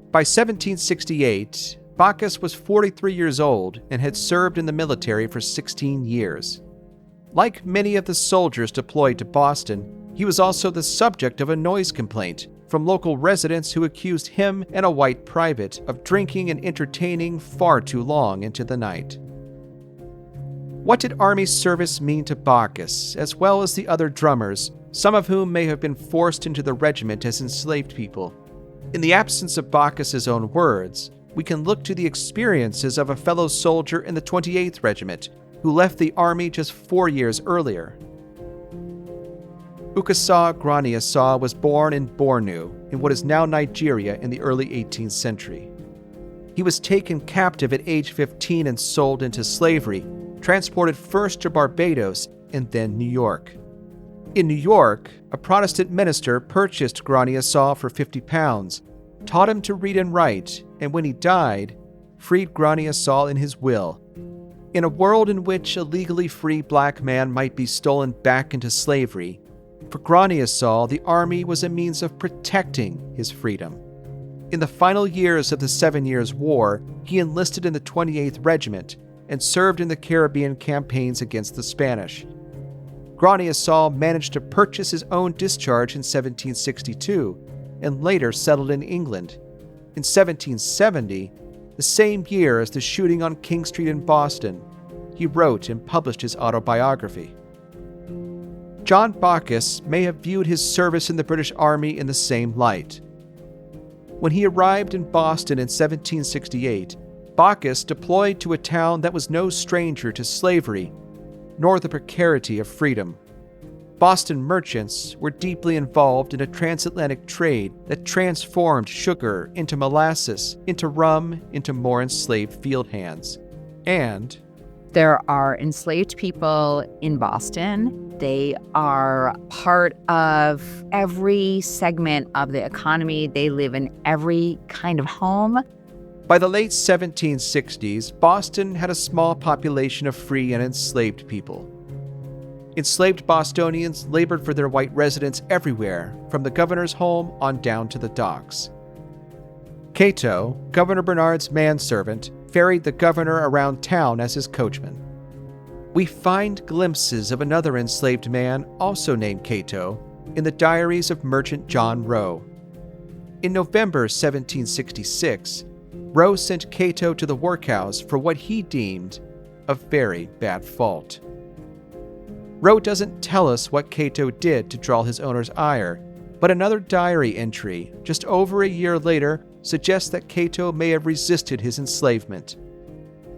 By 1768, Bacchus was 43 years old and had served in the military for 16 years. Like many of the soldiers deployed to Boston, he was also the subject of a noise complaint from local residents who accused him and a white private of drinking and entertaining far too long into the night. What did Army service mean to Bacchus, as well as the other drummers, some of whom may have been forced into the regiment as enslaved people? In the absence of Bacchus's own words, we can look to the experiences of a fellow soldier in the 28th Regiment, who left the Army just 4 years earlier. Ukasa Graniasaw was born in Bornu, in what is now Nigeria, in the early 18th century. He was taken captive at age 15 and sold into slavery, transported first to Barbados and then New York. In New York, a Protestant minister purchased Graniasaw for £50, taught him to read and write, and when he died, freed Graniasaw in his will. In a world in which a legally free Black man might be stolen back into slavery, for Graniasaw, the Army was a means of protecting his freedom. In the final years of the 7 Years' War, he enlisted in the 28th Regiment and served in the Caribbean campaigns against the Spanish. Graniasaw managed to purchase his own discharge in 1762 and later settled in England. In 1770, the same year as the shooting on King Street in Boston, he wrote and published his autobiography. John Bacchus may have viewed his service in the British Army in the same light. When he arrived in Boston in 1768, Bacchus deployed to a town that was no stranger to slavery, nor the precarity of freedom. Boston merchants were deeply involved in a transatlantic trade that transformed sugar into molasses, into rum, into more enslaved field hands. And there are enslaved people in Boston. They are part of every segment of the economy. They live in every kind of home. By the late 1760s, Boston had a small population of free and enslaved people. Enslaved Bostonians labored for their white residents everywhere, from the governor's home on down to the docks. Cato, Governor Bernard's manservant, ferried the governor around town as his coachman. We find glimpses of another enslaved man, also named Cato, in the diaries of merchant John Roe. In November 1766, Roe sent Cato to the workhouse for what he deemed a very bad fault. Roe doesn't tell us what Cato did to draw his owner's ire, but another diary entry, just over a year later, suggests that Cato may have resisted his enslavement.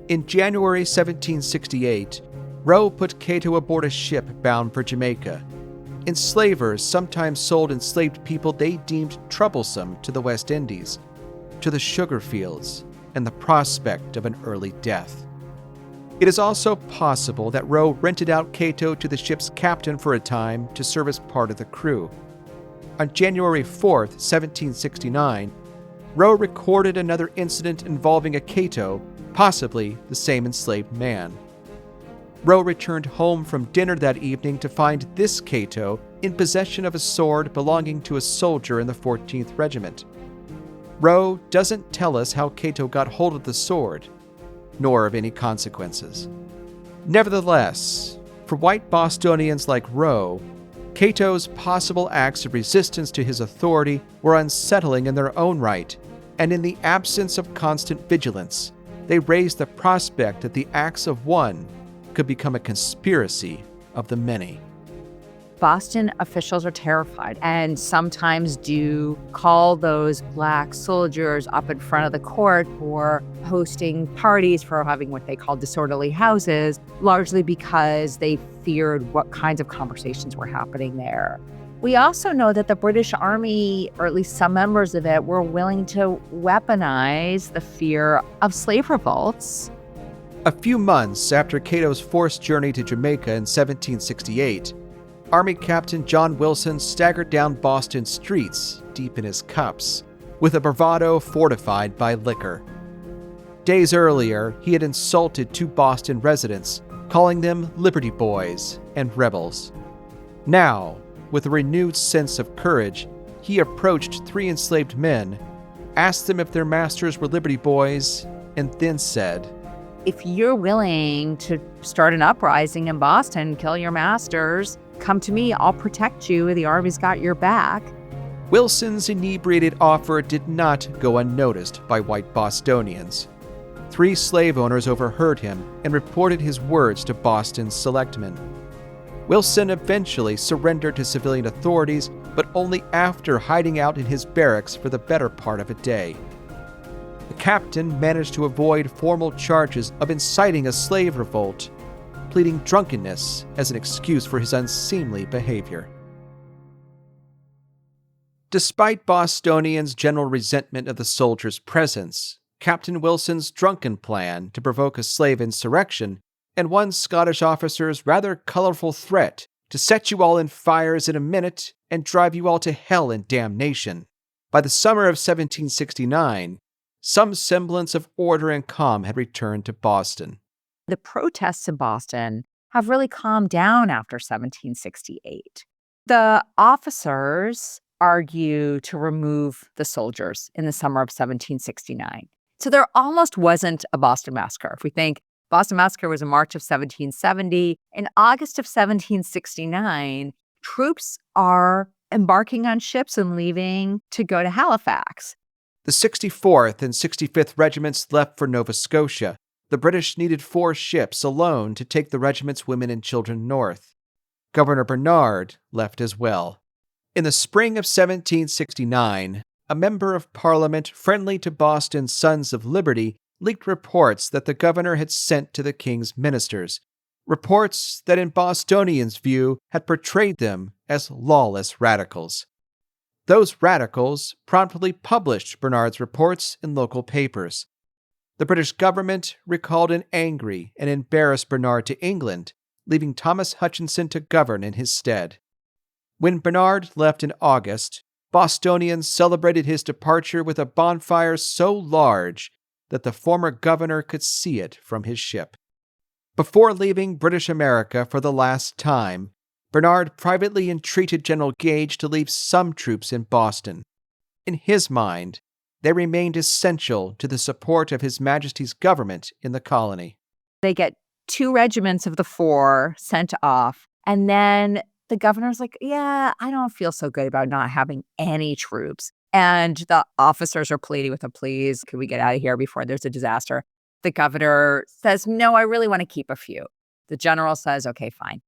In January 1768, Roe put Cato aboard a ship bound for Jamaica. Enslavers sometimes sold enslaved people they deemed troublesome to the West Indies, to the sugar fields, and the prospect of an early death. It is also possible that Roe rented out Cato to the ship's captain for a time to serve as part of the crew. On January 4th, 1769, Roe recorded another incident involving a Cato possibly the same enslaved man. Rowe returned home from dinner that evening to find this Cato in possession of a sword belonging to a soldier in the 14th Regiment. Rowe doesn't tell us how Cato got hold of the sword, nor of any consequences. Nevertheless, for white Bostonians like Rowe, Cato's possible acts of resistance to his authority were unsettling in their own right, and in the absence of constant vigilance, they raised the prospect that the acts of one could become a conspiracy of the many. Boston officials are terrified and sometimes do call those black soldiers up in front of the court for hosting parties, for having what they call disorderly houses, largely because they feared what kinds of conversations were happening there. We also know that the British Army, or at least some members of it, were willing to weaponize the fear of slave revolts. A few months after Cato's forced journey to Jamaica in 1768, Army Captain John Wilson staggered down Boston streets, deep in his cups, with a bravado fortified by liquor. Days earlier, he had insulted two Boston residents, calling them Liberty Boys and rebels. Now, with a renewed sense of courage, he approached three enslaved men, asked them if their masters were Liberty Boys, and then said, "If you're willing to start an uprising in Boston, kill your masters, come to me, I'll protect you, the Army's got your back." Wilson's inebriated offer did not go unnoticed by white Bostonians. Three slave owners overheard him and reported his words to Boston's selectmen. Wilson eventually surrendered to civilian authorities, but only after hiding out in his barracks for the better part of a day. The captain managed to avoid formal charges of inciting a slave revolt, pleading drunkenness as an excuse for his unseemly behavior. Despite Bostonians' general resentment of the soldiers' presence, Captain Wilson's drunken plan to provoke a slave insurrection, and one Scottish officer's rather colorful threat to set you all in fires in a minute and drive you all to hell in damnation. By the summer of 1769, some semblance of order and calm had returned to Boston. The protests in Boston have really calmed down after 1768. The officers argue to remove the soldiers in the summer of 1769. So there almost wasn't a Boston Massacre. If we think Boston Massacre was in March of 1770, in August of 1769, troops are embarking on ships and leaving to go to Halifax. The 64th and 65th Regiments left for Nova Scotia. The British needed 4 ships alone to take the regiment's women and children north. Governor Bernard left as well. In the spring of 1769, a member of Parliament friendly to Boston's Sons of Liberty leaked reports that the governor had sent to the king's ministers, reports that in Bostonians' view had portrayed them as lawless radicals. Those radicals promptly published Bernard's reports in local papers. The British government recalled an angry and embarrassed Bernard to England, leaving Thomas Hutchinson to govern in his stead. When Bernard left in August, Bostonians celebrated his departure with a bonfire so large that the former governor could see it from his ship. Before leaving British America for the last time, Bernard privately entreated General Gage to leave some troops in Boston. In his mind, they remained essential to the support of His Majesty's government in the colony. They get 2 regiments of the 4 sent off, and then the governor's like, yeah, I don't feel so good about not having any troops. And the officers are pleading with him, please, can we get out of here before there's a disaster? The governor says, no, I really want to keep a few. The general says, okay, fine.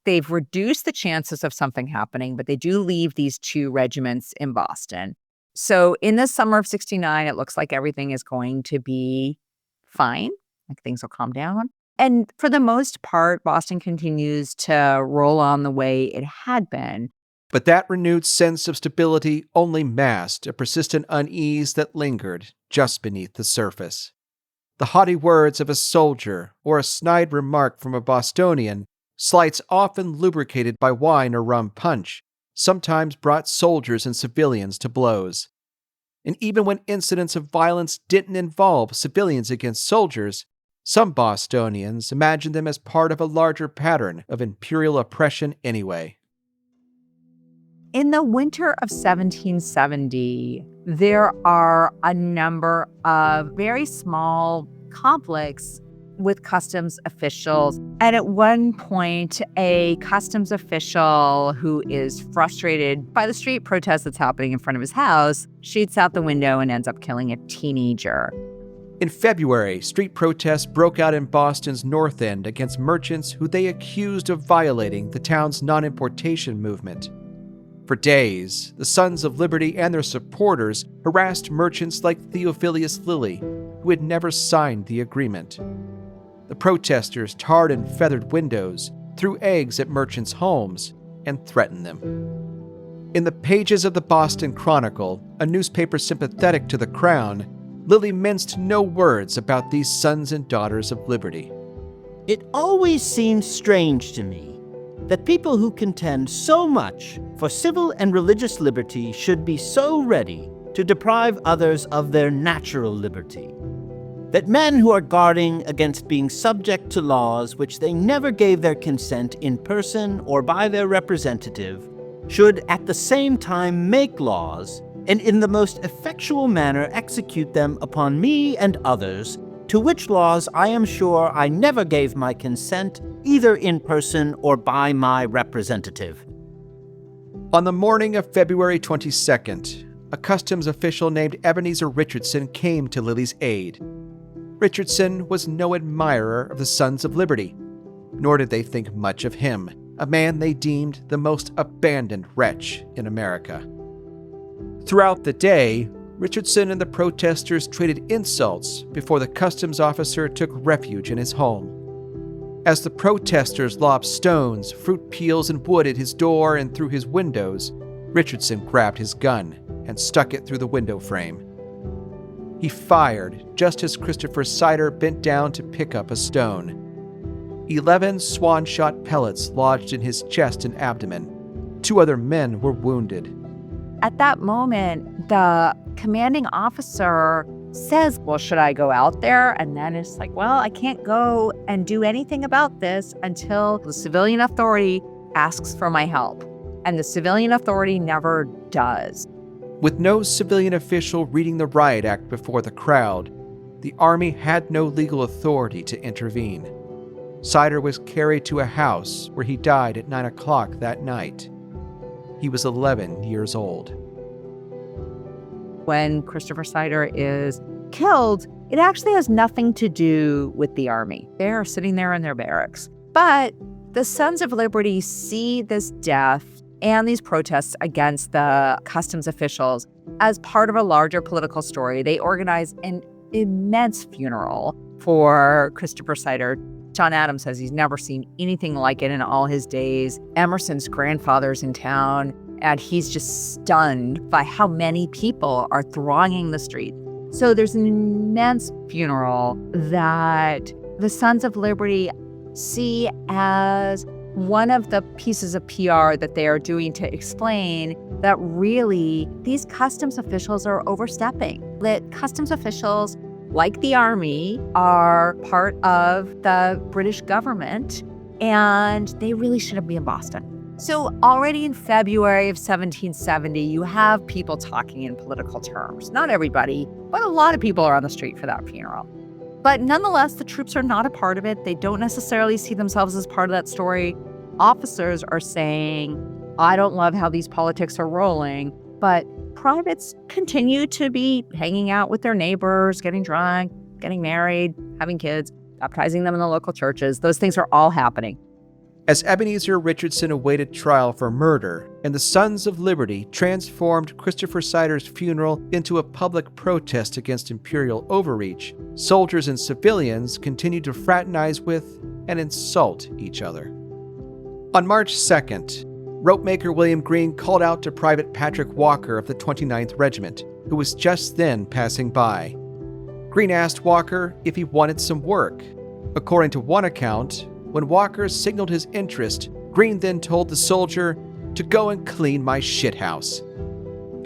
They've reduced the chances of something happening, but they do leave these 2 regiments in Boston. So in the summer of 69, it looks like everything is going to be fine, like things will calm down. And for the most part, Boston continues to roll on the way it had been. But that renewed sense of stability only masked a persistent unease that lingered just beneath the surface. The haughty words of a soldier or a snide remark from a Bostonian, slights often lubricated by wine or rum punch, sometimes brought soldiers and civilians to blows. And even when incidents of violence didn't involve civilians against soldiers, some Bostonians imagined them as part of a larger pattern of imperial oppression anyway. In the winter of 1770, there are a number of very small conflicts with customs officials. And at one point, a customs official who is frustrated by the street protest that's happening in front of his house shoots out the window and ends up killing a teenager. In February, street protests broke out in Boston's North End against merchants who they accused of violating the town's non-importation movement. For days, the Sons of Liberty and their supporters harassed merchants like Theophilus Lilly, who had never signed the agreement. The protesters tarred and feathered windows, threw eggs at merchants' homes, and threatened them. In the pages of the Boston Chronicle, a newspaper sympathetic to the Crown, Lilly minced no words about these sons and daughters of liberty. It always seems strange to me that people who contend so much for civil and religious liberty should be so ready to deprive others of their natural liberty. That men who are guarding against being subject to laws which they never gave their consent in person or by their representative should at the same time make laws and in the most effectual manner execute them upon me and others, to which laws I am sure I never gave my consent either in person or by my representative. On the morning of February 22nd, a customs official named Ebenezer Richardson came to Lilly's aid. Richardson was no admirer of the Sons of Liberty, nor did they think much of him, a man they deemed the most abandoned wretch in America. Throughout the day, Richardson and the protesters traded insults before the customs officer took refuge in his home. As the protesters lobbed stones, fruit peels, and wood at his door and through his windows, Richardson grabbed his gun and stuck it through the window frame. He fired just as Christopher Sider bent down to pick up a stone. 11 swan-shot pellets lodged in his chest and abdomen. 2 other men were wounded. At that moment, the commanding officer says, well, should I go out there? And then it's like, well, I can't go and do anything about this until the civilian authority asks for my help. And the civilian authority never does. With no civilian official reading the Riot Act before the crowd, the Army had no legal authority to intervene. Sider was carried to a house where he died at 9 o'clock that night. He was 11 years old. When Christopher Sider is killed, it actually has nothing to do with the Army. They're sitting there in their barracks. But the Sons of Liberty see this death and these protests against the customs officials as part of a larger political story. They organize an immense funeral for Christopher Sider. John Adams says he's never seen anything like it in all his days. Emerson's grandfather's in town, and he's just stunned by how many people are thronging the street. So there's an immense funeral that the Sons of Liberty see as one of the pieces of PR that they are doing to explain that really these customs officials are overstepping. That customs officials, like the Army, are part of the British government, and they really shouldn't be in Boston. So already in February of 1770, you have people talking in political terms. Not everybody, but a lot of people are on the street for that funeral. But nonetheless, the troops are not a part of it. They don't necessarily see themselves as part of that story. Officers are saying, I don't love how these politics are rolling, but privates continue to be hanging out with their neighbors, getting drunk, getting married, having kids, baptizing them in the local churches. Those things are all happening. As Ebenezer Richardson awaited trial for murder, and the Sons of Liberty transformed Christopher Sider's funeral into a public protest against imperial overreach, soldiers and civilians continued to fraternize with and insult each other. On March 2nd, ropemaker William Greene called out to Private Patrick Walker of the 29th Regiment, who was just then passing by. Greene asked Walker if he wanted some work. According to one account, when Walker signaled his interest, Greene then told the soldier to go and clean my shithouse.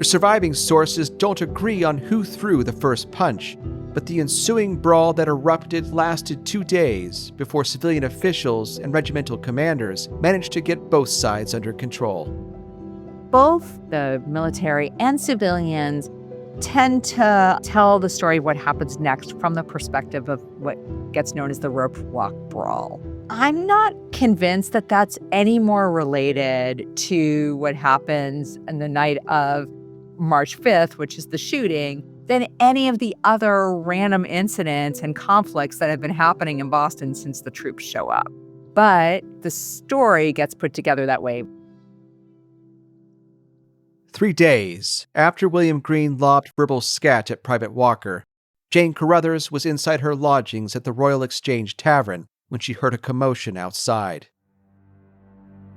The surviving sources don't agree on who threw the first punch, but the ensuing brawl that erupted lasted 2 days before civilian officials and regimental commanders managed to get both sides under control. Both the military and civilians tend to tell the story of what happens next from the perspective of what gets known as the rope walk brawl. I'm not convinced that that's any more related to what happens on the night of March 5th, which is the shooting, than any of the other random incidents and conflicts that have been happening in Boston since the troops show up. But the story gets put together that way. 3 days after William Green lobbed verbal scat at Private Walker, Jane Carruthers was inside her lodgings at the Royal Exchange Tavern when she heard a commotion outside.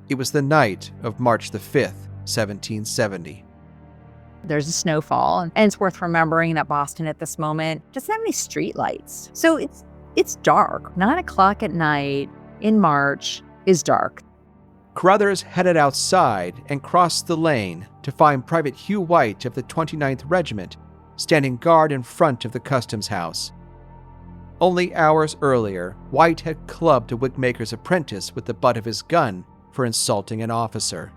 It was the night of March the 5th, 1770. There's a snowfall, and it's worth remembering that Boston at this moment doesn't have any street lights. So it's dark. 9 o'clock at night in March is dark. Carruthers headed outside and crossed the lane to find Private Hugh White of the 29th Regiment standing guard in front of the customs house. Only hours earlier, White had clubbed a wigmaker's apprentice with the butt of his gun for insulting an officer.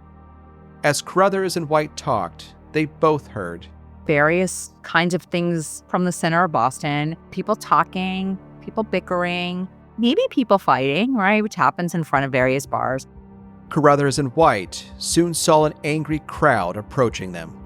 As Carruthers and White talked, they both heard various kinds of things from the center of Boston, people talking, people bickering, maybe people fighting, right, which happens in front of various bars. Carruthers and White soon saw an angry crowd approaching them.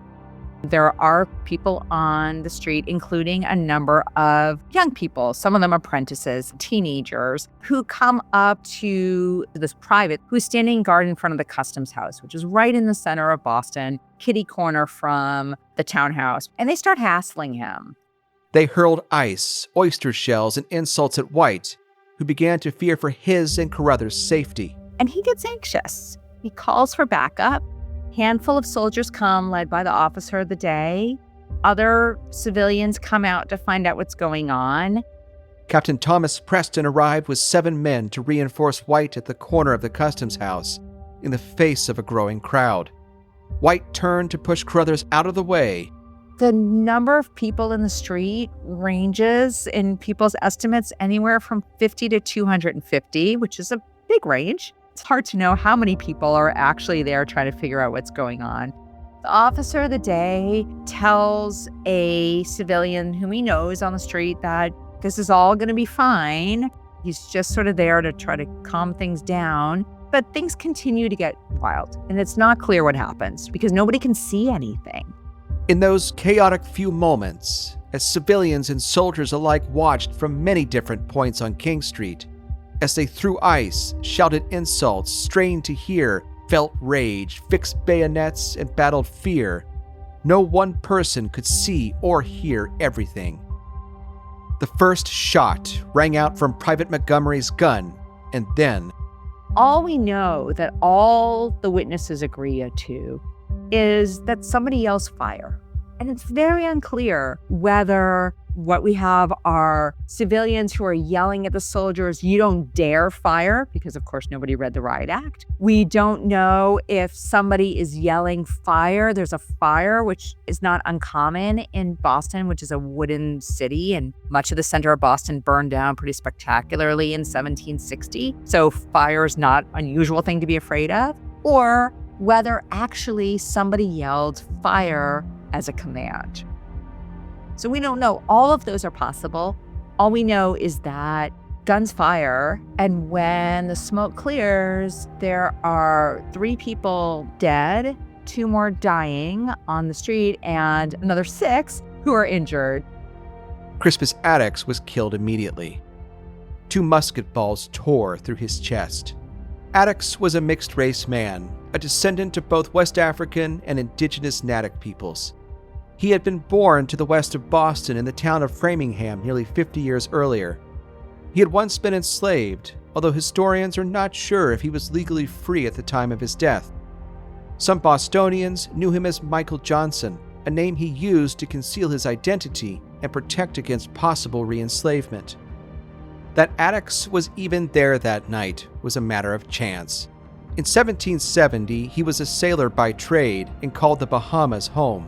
There are people on the street, including a number of young people, some of them apprentices, teenagers, who come up to this private who's standing guard in front of the customs house, which is right in the center of Boston, kitty corner from the townhouse, and they start hassling him. They hurled ice, oyster shells, and insults at White, who began to fear for his and Carruthers' safety. And he gets anxious. He calls for backup. Handful of soldiers come, led by the officer of the day. Other civilians come out to find out what's going on. Captain Thomas Preston arrived with 7 men to reinforce White at the corner of the customs house, in the face of a growing crowd. White turned to push Carruthers out of the way. The number of people in the street ranges, in people's estimates, anywhere from 50 to 250, which is a big range. It's hard to know how many people are actually there trying to figure out what's going on. The officer of the day tells a civilian whom he knows on the street that this is all going to be fine. He's just sort of there to try to calm things down. But things continue to get wild, and it's not clear what happens because nobody can see anything. In those chaotic few moments, as civilians and soldiers alike watched from many different points on King Street, as they threw ice, shouted insults, strained to hear, felt rage, fixed bayonets, and battled fear, no one person could see or hear everything. The first shot rang out from Private Montgomery's gun, and then all we know that all the witnesses agree to is that somebody yells fire. And it's very unclear whether what we have are civilians who are yelling at the soldiers, you don't dare fire, because of course nobody read the Riot Act. We don't know if somebody is yelling fire. There's a fire, which is not uncommon in Boston, which is a wooden city, and much of the center of Boston burned down pretty spectacularly in 1760. So fire is not an unusual thing to be afraid of. Or whether actually somebody yelled fire as a command. So we don't know. All of those are possible. All we know is that guns fire, and when the smoke clears, there are 3 people dead, 2 more dying on the street, and another 6 who are injured. Crispus Attucks was killed immediately. 2 musket balls tore through his chest. Attucks was a mixed-race man, a descendant of both West African and indigenous Natick peoples. He had been born to the west of Boston in the town of Framingham nearly 50 years earlier. He had once been enslaved, although historians are not sure if he was legally free at the time of his death. Some Bostonians knew him as Michael Johnson, a name he used to conceal his identity and protect against possible re-enslavement. That Attucks was even there that night was a matter of chance. In 1770, he was a sailor by trade and called the Bahamas home.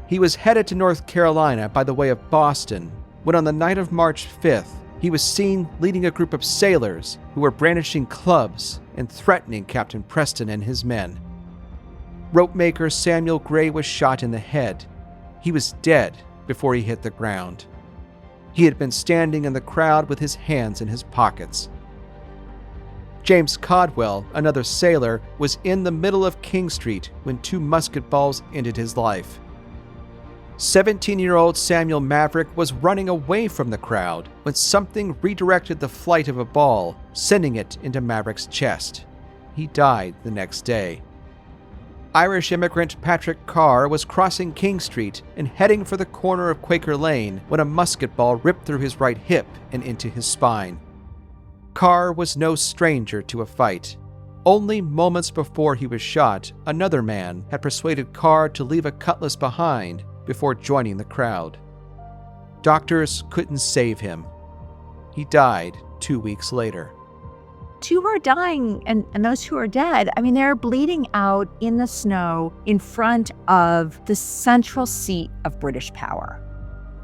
He was headed to North Carolina by the way of Boston when on the night of March 5th, he was seen leading a group of sailors who were brandishing clubs and threatening Captain Preston and his men. Ropemaker Samuel Gray was shot in the head. He was dead before he hit the ground. He had been standing in the crowd with his hands in his pockets. James Codwell, another sailor, was in the middle of King Street when 2 musket balls ended his life. 17-year-old Samuel Maverick was running away from the crowd when something redirected the flight of a ball, sending it into Maverick's chest. He died the next day. Irish immigrant Patrick Carr was crossing King Street and heading for the corner of Quaker Lane when a musket ball ripped through his right hip and into his spine. Carr was no stranger to a fight. Only moments before he was shot, another man had persuaded Carr to leave a cutlass behind before joining the crowd. Doctors couldn't save him. He died 2 weeks later. 2 are dying, and those who are dead, they're bleeding out in the snow in front of the central seat of British power.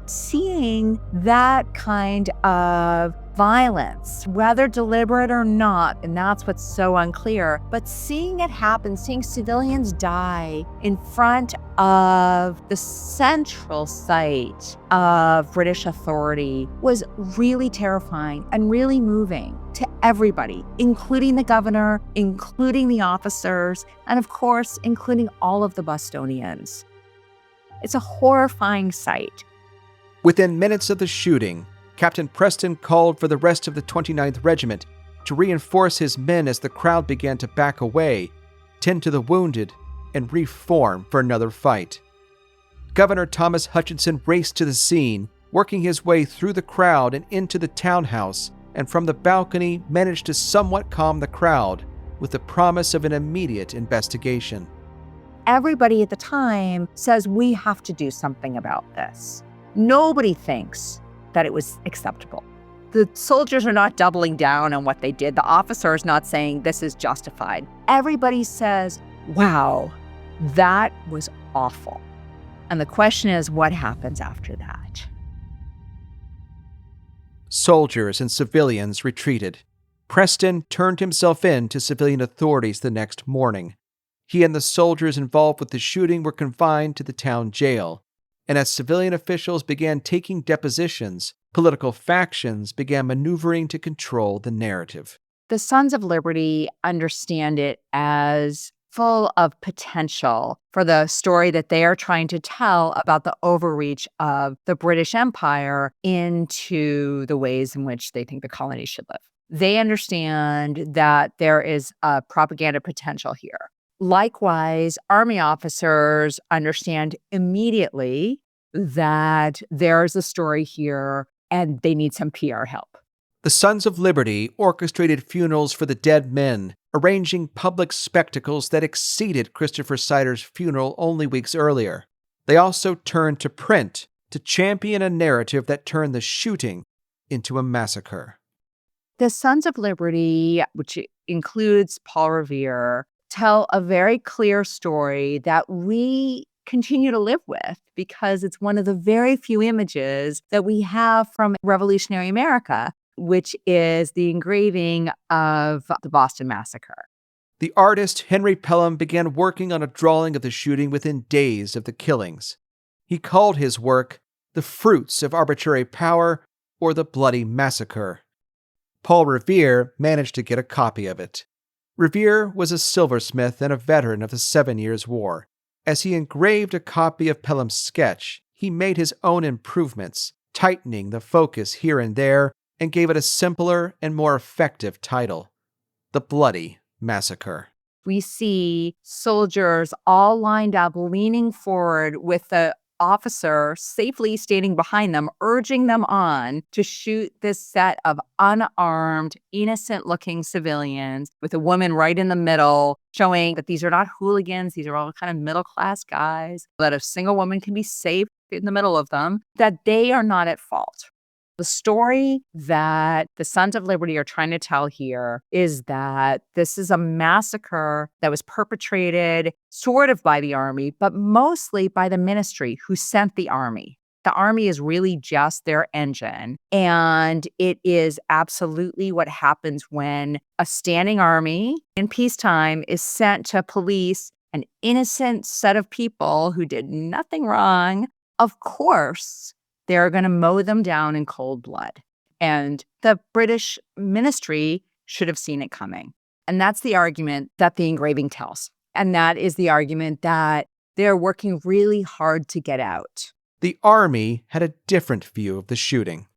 Seeing that kind of violence, whether deliberate or not, and that's what's so unclear, but seeing it happen, seeing civilians die in front of the central site of British authority was really terrifying and really moving to everybody, including the governor, including the officers, and of course, including all of the Bostonians. It's a horrifying sight. Within minutes of the shooting, Captain Preston called for the rest of the 29th Regiment to reinforce his men as the crowd began to back away, tend to the wounded, and reform for another fight. Governor Thomas Hutchinson raced to the scene, working his way through the crowd and into the townhouse, and from the balcony managed to somewhat calm the crowd with the promise of an immediate investigation. Everybody at the time says we have to do something about this. Nobody thinks that it was acceptable. The soldiers are not doubling down on what they did. The officer is not saying this is justified. Everybody says, wow, that was awful. And the question is, what happens after that? Soldiers and civilians retreated. Preston turned himself in to civilian authorities the next morning. He and the soldiers involved with the shooting were confined to the town jail. And as civilian officials began taking depositions, political factions began maneuvering to control the narrative. The Sons of Liberty understand it as full of potential for the story that they are trying to tell about the overreach of the British Empire into the ways in which they think the colony should live. They understand that there is a propaganda potential here. Likewise, Army officers understand immediately that there's a story here and they need some PR help. The Sons of Liberty orchestrated funerals for the dead men, arranging public spectacles that exceeded Christopher Sider's funeral only weeks earlier. They also turned to print to champion a narrative that turned the shooting into a massacre. The Sons of Liberty, which includes Paul Revere, tell a very clear story that we continue to live with because it's one of the very few images that we have from revolutionary America, which is the engraving of the Boston Massacre. The artist Henry Pelham began working on a drawing of the shooting within days of the killings. He called his work The Fruits of Arbitrary Power or The Bloody Massacre. Paul Revere managed to get a copy of it. Revere was a silversmith and a veteran of the 7 Years' War. As he engraved a copy of Pelham's sketch, he made his own improvements, tightening the focus here and there, and gave it a simpler and more effective title, The Bloody Massacre. We see soldiers all lined up, leaning forward with the officer safely standing behind them, urging them on to shoot this set of unarmed, innocent-looking civilians with a woman right in the middle, showing that these are not hooligans, these are all kind of middle-class guys, that a single woman can be safe in the middle of them, that they are not at fault. The story that the Sons of Liberty are trying to tell here is that this is a massacre that was perpetrated sort of by the army, but mostly by the ministry who sent the army. The army is really just their engine. And it is absolutely what happens when a standing army in peacetime is sent to police an innocent set of people who did nothing wrong. Of course, they're going to mow them down in cold blood. And the British ministry should have seen it coming. And that's the argument that the engraving tells. And that is the argument that they're working really hard to get out. The army had a different view of the shooting.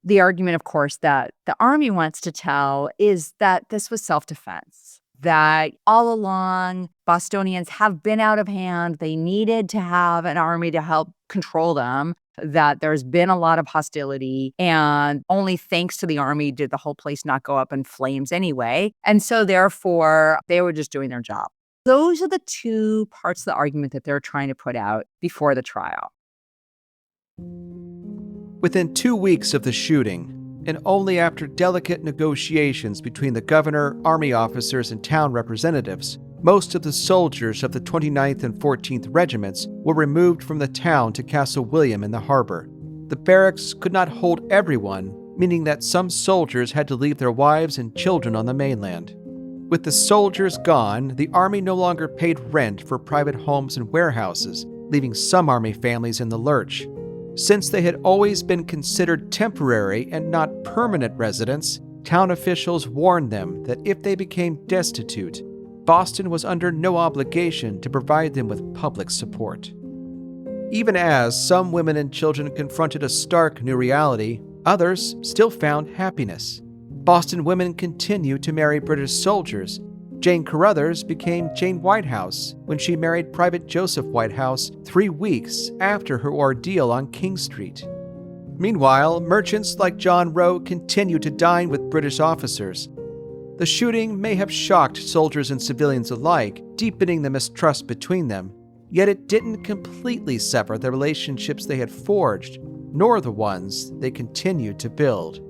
The argument, of course, that the army wants to tell is that this was self-defense, that all along Bostonians have been out of hand. They needed to have an army to help control them, that there's been a lot of hostility, and only thanks to the army did the whole place not go up in flames anyway. And so therefore, they were just doing their job. Those are the two parts of the argument that they're trying to put out before the trial. Within 2 weeks of the shooting, and only after delicate negotiations between the governor, army officers, and town representatives, most of the soldiers of the 29th and 14th regiments were removed from the town to Castle William in the harbor. The barracks could not hold everyone, meaning that some soldiers had to leave their wives and children on the mainland. With the soldiers gone, the army no longer paid rent for private homes and warehouses, leaving some army families in the lurch. Since they had always been considered temporary and not permanent residents, town officials warned them that if they became destitute, Boston was under no obligation to provide them with public support. Even as some women and children confronted a stark new reality, others still found happiness. Boston women continued to marry British soldiers. Jane Carruthers became Jane Whitehouse when she married Private Joseph Whitehouse 3 weeks after her ordeal on King Street. Meanwhile, merchants like John Roe continued to dine with British officers. The shooting may have shocked soldiers and civilians alike, deepening the mistrust between them, yet it didn't completely sever the relationships they had forged, nor the ones they continued to build.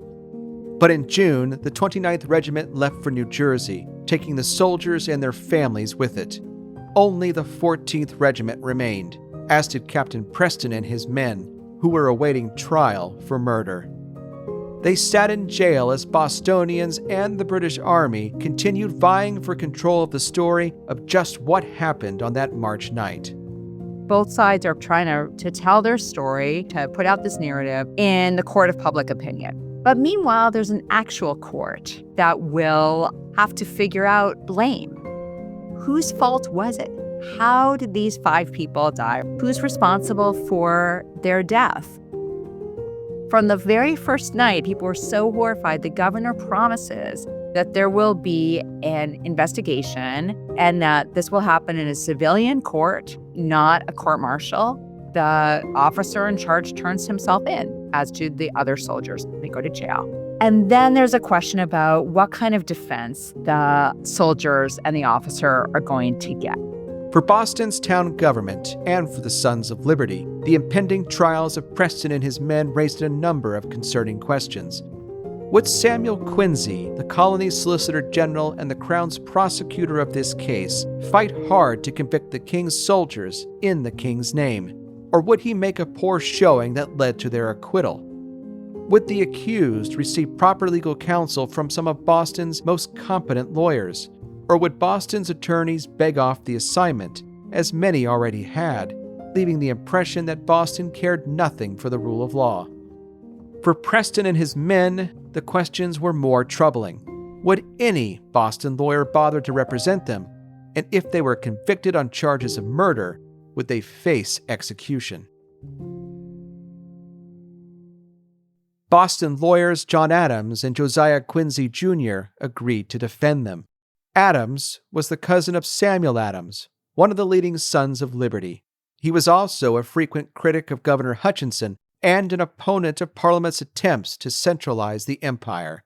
But in June, the 29th Regiment left for New Jersey, taking the soldiers and their families with it. Only the 14th Regiment remained, as did Captain Preston and his men, who were awaiting trial for murder. They sat in jail as Bostonians and the British Army continued vying for control of the story of just what happened on that March night. Both sides are trying to tell their story, to put out this narrative in the court of public opinion. But meanwhile, there's an actual court that will have to figure out blame. Whose fault was it? How did these 5 people die? Who's responsible for their death? From the very first night, people were so horrified. The governor promises that there will be an investigation and that this will happen in a civilian court, not a court-martial. The officer in charge turns himself in, as do the other soldiers. They go to jail. And then there's a question about what kind of defense the soldiers and the officer are going to get. For Boston's town government and for the Sons of Liberty, the impending trials of Preston and his men raised a number of concerning questions. Would Samuel Quincy, the colony's Solicitor General and the Crown's prosecutor of this case, fight hard to convict the King's soldiers in the King's name? Or would he make a poor showing that led to their acquittal? Would the accused receive proper legal counsel from some of Boston's most competent lawyers? Or would Boston's attorneys beg off the assignment, as many already had, leaving the impression that Boston cared nothing for the rule of law? For Preston and his men, the questions were more troubling. Would any Boston lawyer bother to represent them? And if they were convicted on charges of murder, would they face execution? Boston lawyers John Adams and Josiah Quincy Jr. agreed to defend them. Adams was the cousin of Samuel Adams, one of the leading Sons of Liberty. He was also a frequent critic of Governor Hutchinson and an opponent of Parliament's attempts to centralize the empire.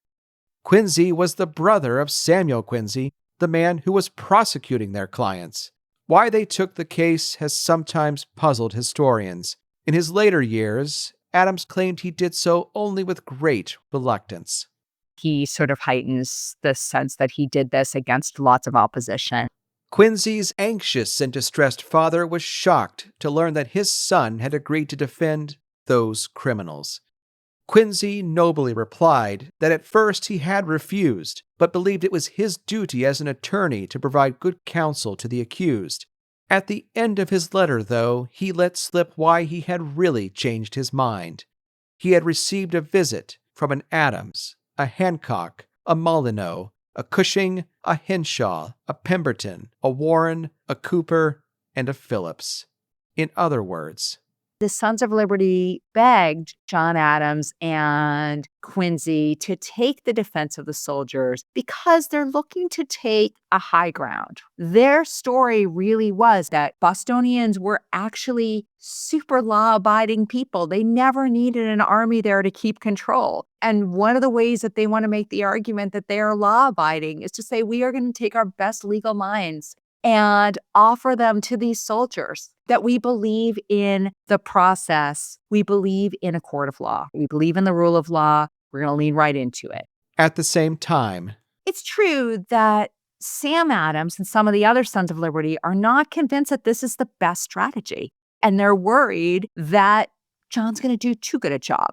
Quincy was the brother of Samuel Quincy, the man who was prosecuting their clients. Why they took the case has sometimes puzzled historians. In his later years, Adams claimed he did so only with great reluctance. He sort of heightens the sense that he did this against lots of opposition. Quincy's anxious and distressed father was shocked to learn that his son had agreed to defend those criminals. Quincy nobly replied that at first he had refused, but believed it was his duty as an attorney to provide good counsel to the accused. At the end of his letter, though, he let slip why he had really changed his mind. He had received a visit from an Adams, a Hancock, a Molyneux, a Cushing, a Henshaw, a Pemberton, a Warren, a Cooper, and a Phillips. In other words, the Sons of Liberty begged John Adams and Quincy to take the defense of the soldiers because they're looking to take a high ground. Their story really was that Bostonians were actually super law-abiding people. They never needed an army there to keep control. And one of the ways that they want to make the argument that they are law-abiding is to say, we are going to take our best legal minds and offer them to these soldiers, that we believe in the process. We believe in a court of law. We believe in the rule of law. We're going to lean right into it. At the same time, it's true that Sam Adams and some of the other Sons of Liberty are not convinced that this is the best strategy. And they're worried that John's going to do too good a job.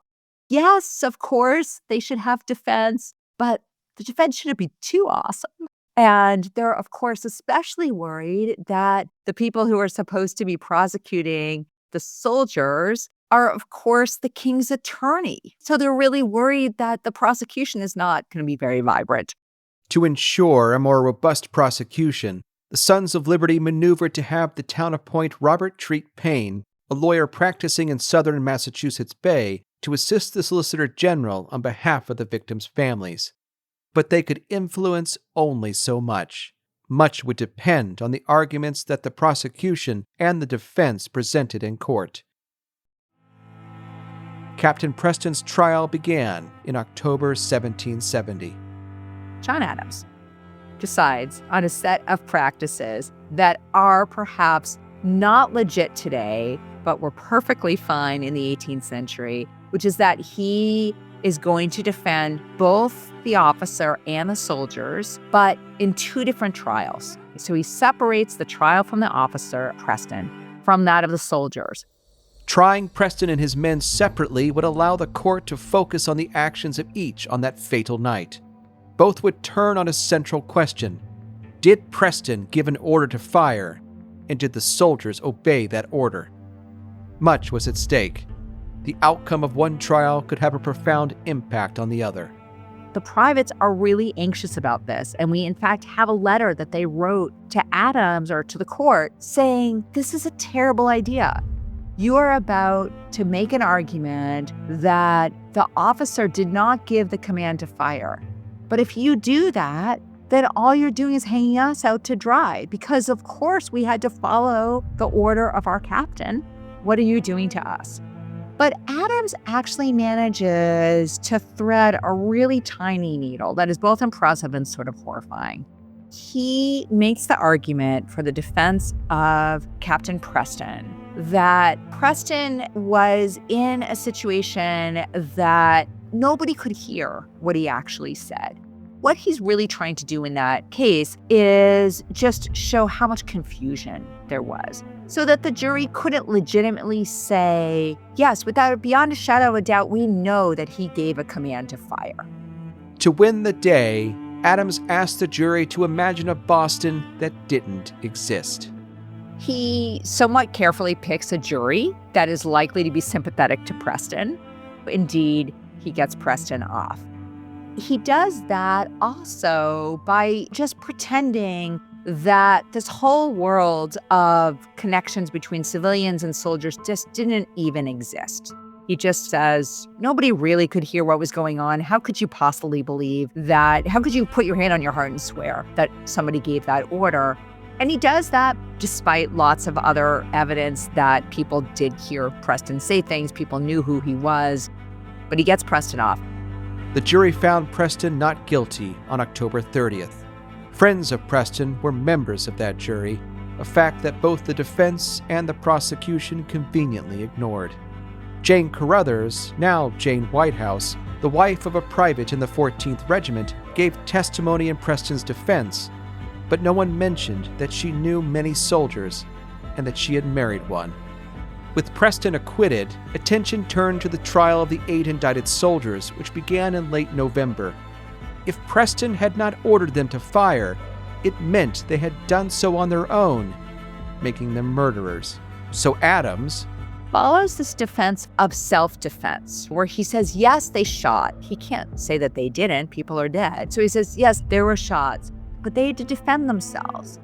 Yes, of course, they should have defense, but the defense shouldn't be too awesome. And they're, of course, especially worried that the people who are supposed to be prosecuting the soldiers are, of course, the king's attorney. So they're really worried that the prosecution is not going to be very vibrant. To ensure a more robust prosecution, the Sons of Liberty maneuvered to have the town appoint Robert Treat Payne, a lawyer practicing in southern Massachusetts Bay, to assist the Solicitor General on behalf of the victims' families. But they could influence only so much. Much would depend on the arguments that the prosecution and the defense presented in court. Captain Preston's trial began in October 1770. John Adams decides on a set of practices that are perhaps not legit today, but were perfectly fine in the 18th century, which is that he is going to defend both the officer and the soldiers, but in two different trials. So he separates the trial from the officer, Preston, from that of the soldiers. Trying Preston and his men separately would allow the court to focus on the actions of each on that fatal night. Both would turn on a central question. Did Preston give an order to fire, and did the soldiers obey that order? Much was at stake. The outcome of one trial could have a profound impact on the other. The privates are really anxious about this, and we in fact have a letter that they wrote to Adams or to the court saying, this is a terrible idea. You are about to make an argument that the officer did not give the command to fire. But if you do that, then all you're doing is hanging us out to dry, because of course we had to follow the order of our captain. What are you doing to us? But Adams actually manages to thread a really tiny needle that is both impressive and sort of horrifying. He makes the argument for the defense of Captain Preston that Preston was in a situation that nobody could hear what he actually said. What he's really trying to do in that case is just show how much confusion there was, so that the jury couldn't legitimately say, yes, beyond a shadow of a doubt, we know that he gave a command to fire. To win the day, Adams asked the jury to imagine a Boston that didn't exist. He somewhat carefully picks a jury that is likely to be sympathetic to Preston. Indeed, he gets Preston off. He does that also by just pretending that this whole world of connections between civilians and soldiers just didn't even exist. He just says, nobody really could hear what was going on. How could you possibly believe that? How could you put your hand on your heart and swear that somebody gave that order? And he does that despite lots of other evidence that people did hear Preston say things, people knew who he was, but he gets Preston off. The jury found Preston not guilty on October 30th. Friends of Preston were members of that jury, a fact that both the defense and the prosecution conveniently ignored. Jane Carruthers, now Jane Whitehouse, the wife of a private in the 14th Regiment, gave testimony in Preston's defense, but no one mentioned that she knew many soldiers and that she had married one. With Preston acquitted, attention turned to the trial of the 8 indicted soldiers, which began in late November. If Preston had not ordered them to fire, it meant they had done so on their own, making them murderers. So Adams follows this defense of self-defense, where he says, yes, they shot. He can't say that they didn't. People are dead. So he says, yes, there were shots, but they had to defend themselves.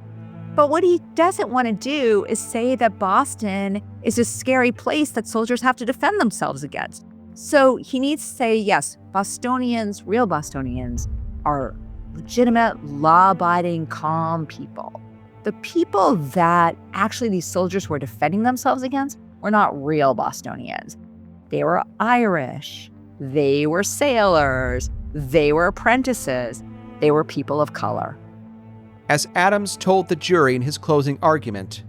But what he doesn't want to do is say that Boston is a scary place that soldiers have to defend themselves against. So he needs to say, yes, Bostonians, real Bostonians, are legitimate, law-abiding, calm people. The people that actually these soldiers were defending themselves against were not real Bostonians. They were Irish. They were sailors. They were apprentices. They were people of color. As Adams told the jury in his closing argument,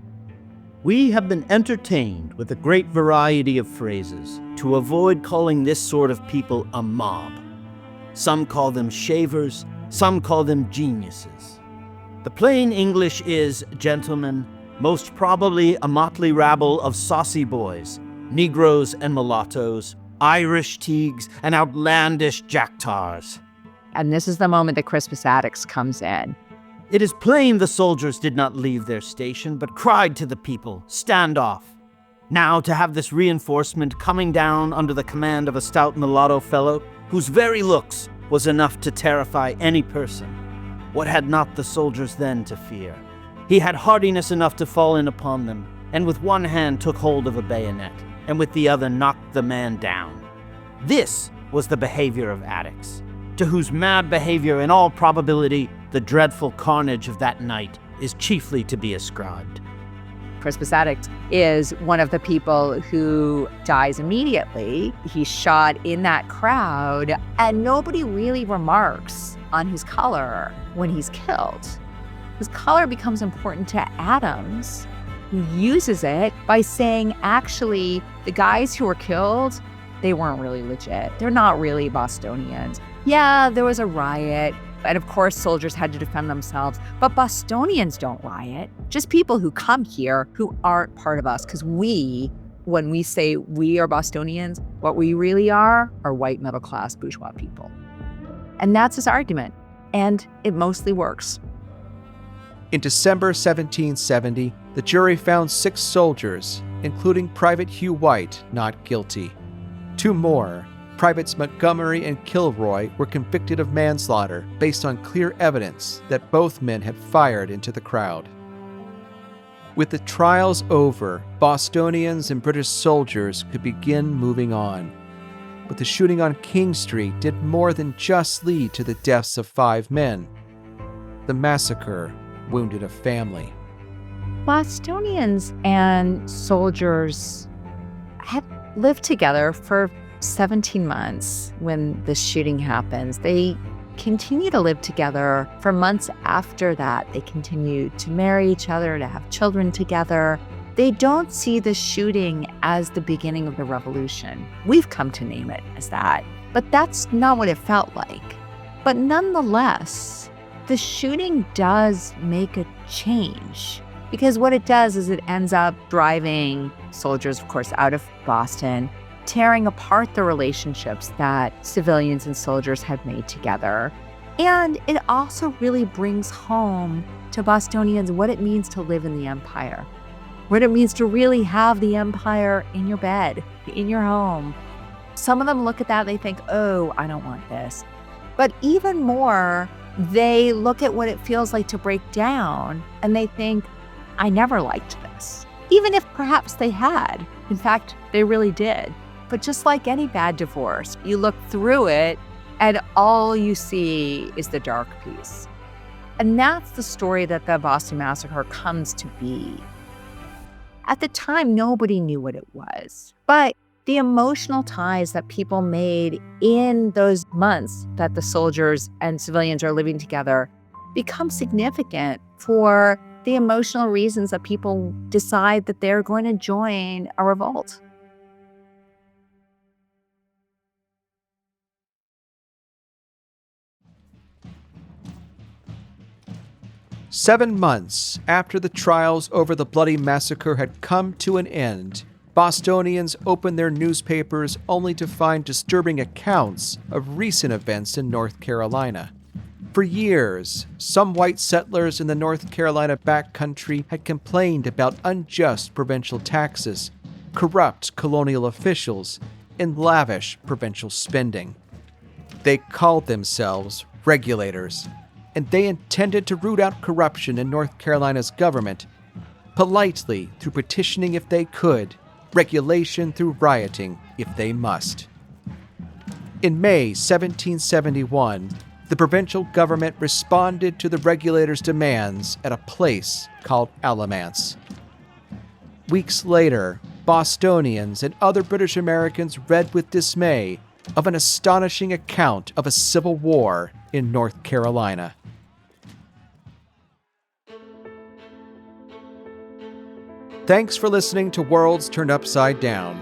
We have been entertained with a great variety of phrases to avoid calling this sort of people a mob. Some call them shavers, some call them geniuses. The plain English is, gentlemen, most probably a motley rabble of saucy boys, Negroes and mulattoes, Irish teagues, and outlandish jacktars. And this is the moment that Crispus Attucks comes in. It is plain the soldiers did not leave their station, but cried to the people, stand off. Now to have this reinforcement coming down under the command of a stout mulatto fellow, whose very looks was enough to terrify any person. What had not the soldiers then to fear? He had hardiness enough to fall in upon them, and with one hand took hold of a bayonet, and with the other knocked the man down. This was the behavior of Attucks, to whose mad behavior, in all probability, the dreadful carnage of that night is chiefly to be ascribed. Crispus Attucks is one of the people who dies immediately. He's shot in that crowd, and nobody really remarks on his color when he's killed. His color becomes important to Adams, who uses it by saying, actually, the guys who were killed, they weren't really legit. They're not really Bostonians. Yeah, there was a riot, and of course soldiers had to defend themselves, but Bostonians don't riot. Just people who come here who aren't part of us, because when we say we are Bostonians, what we really are white middle-class bourgeois people. And that's his argument, and it mostly works. In December 1770, the jury found 6 soldiers, including Private Hugh White, not guilty. 2 more, Privates Montgomery and Kilroy, were convicted of manslaughter based on clear evidence that both men had fired into the crowd. With the trials over, Bostonians and British soldiers could begin moving on. But the shooting on King Street did more than just lead to the deaths of 5 men. The massacre wounded a family. Bostonians and soldiers had lived together for 17 months when the shooting happens. They continue to live together for months after that. They continue to marry each other, to have children together. They don't see the shooting as the beginning of the revolution. We've come to name it as that, but that's not what it felt like. But nonetheless, the shooting does make a change, because what it does is it ends up driving soldiers, of course, out of Boston, tearing apart the relationships that civilians and soldiers had made together. And it also really brings home to Bostonians what it means to live in the empire, what it means to really have the empire in your bed, in your home. Some of them look at that, they think, oh, I don't want this. But even more, they look at what it feels like to break down and they think, I never liked this. Even if perhaps they had. In fact, they really did. But just like any bad divorce, you look through it and all you see is the dark piece. And that's the story that the Boston Massacre comes to be. At the time, nobody knew what it was. But the emotional ties that people made in those months that the soldiers and civilians are living together become significant for the emotional reasons that people decide that they're going to join a revolt. 7 months after the trials over the bloody massacre had come to an end, Bostonians opened their newspapers only to find disturbing accounts of recent events in North Carolina. For years, some white settlers in the North Carolina backcountry had complained about unjust provincial taxes, corrupt colonial officials, and lavish provincial spending. They called themselves regulators, and they intended to root out corruption in North Carolina's government, politely through petitioning if they could, regulation through rioting if they must. In May 1771, the provincial government responded to the regulators' demands at a place called Alamance. Weeks later, Bostonians and other British Americans read with dismay of an astonishing account of a civil war in North Carolina. Thanks for listening to Worlds Turned Upside Down.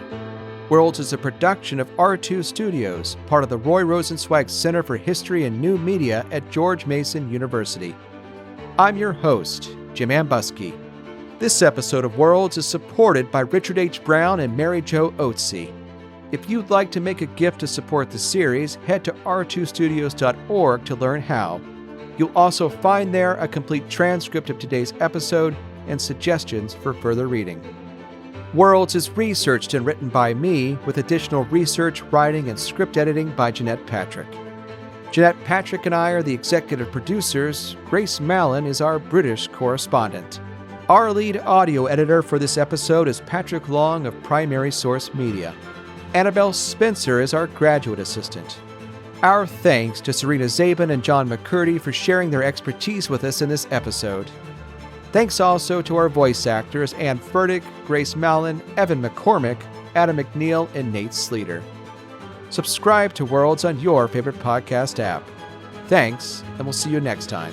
Worlds is a production of R2 Studios, part of the Roy Rosenzweig Center for History and New Media at George Mason University. I'm your host, Jim Ambuske. This episode of Worlds is supported by Richard H. Brown and Mary Jo Otsea. If you'd like to make a gift to support the series, head to r2studios.org to learn how. You'll also find there a complete transcript of today's episode and suggestions for further reading. Worlds is researched and written by me, with additional research, writing, and script editing by Jeanette Patrick. Jeanette Patrick and I are the executive producers. Grace Mallon is our British correspondent. Our lead audio editor for this episode is Patrick Long of Primary Source Media. Annabelle Spencer is our graduate assistant. Our thanks to Serena Zabin and John McCurdy for sharing their expertise with us in this episode. Thanks also to our voice actors Ann Fertig, Grace Mallon, Evan McCormick, Adam McNeil, and Nate Sleeter. Subscribe to Worlds on your favorite podcast app. Thanks, and we'll see you next time.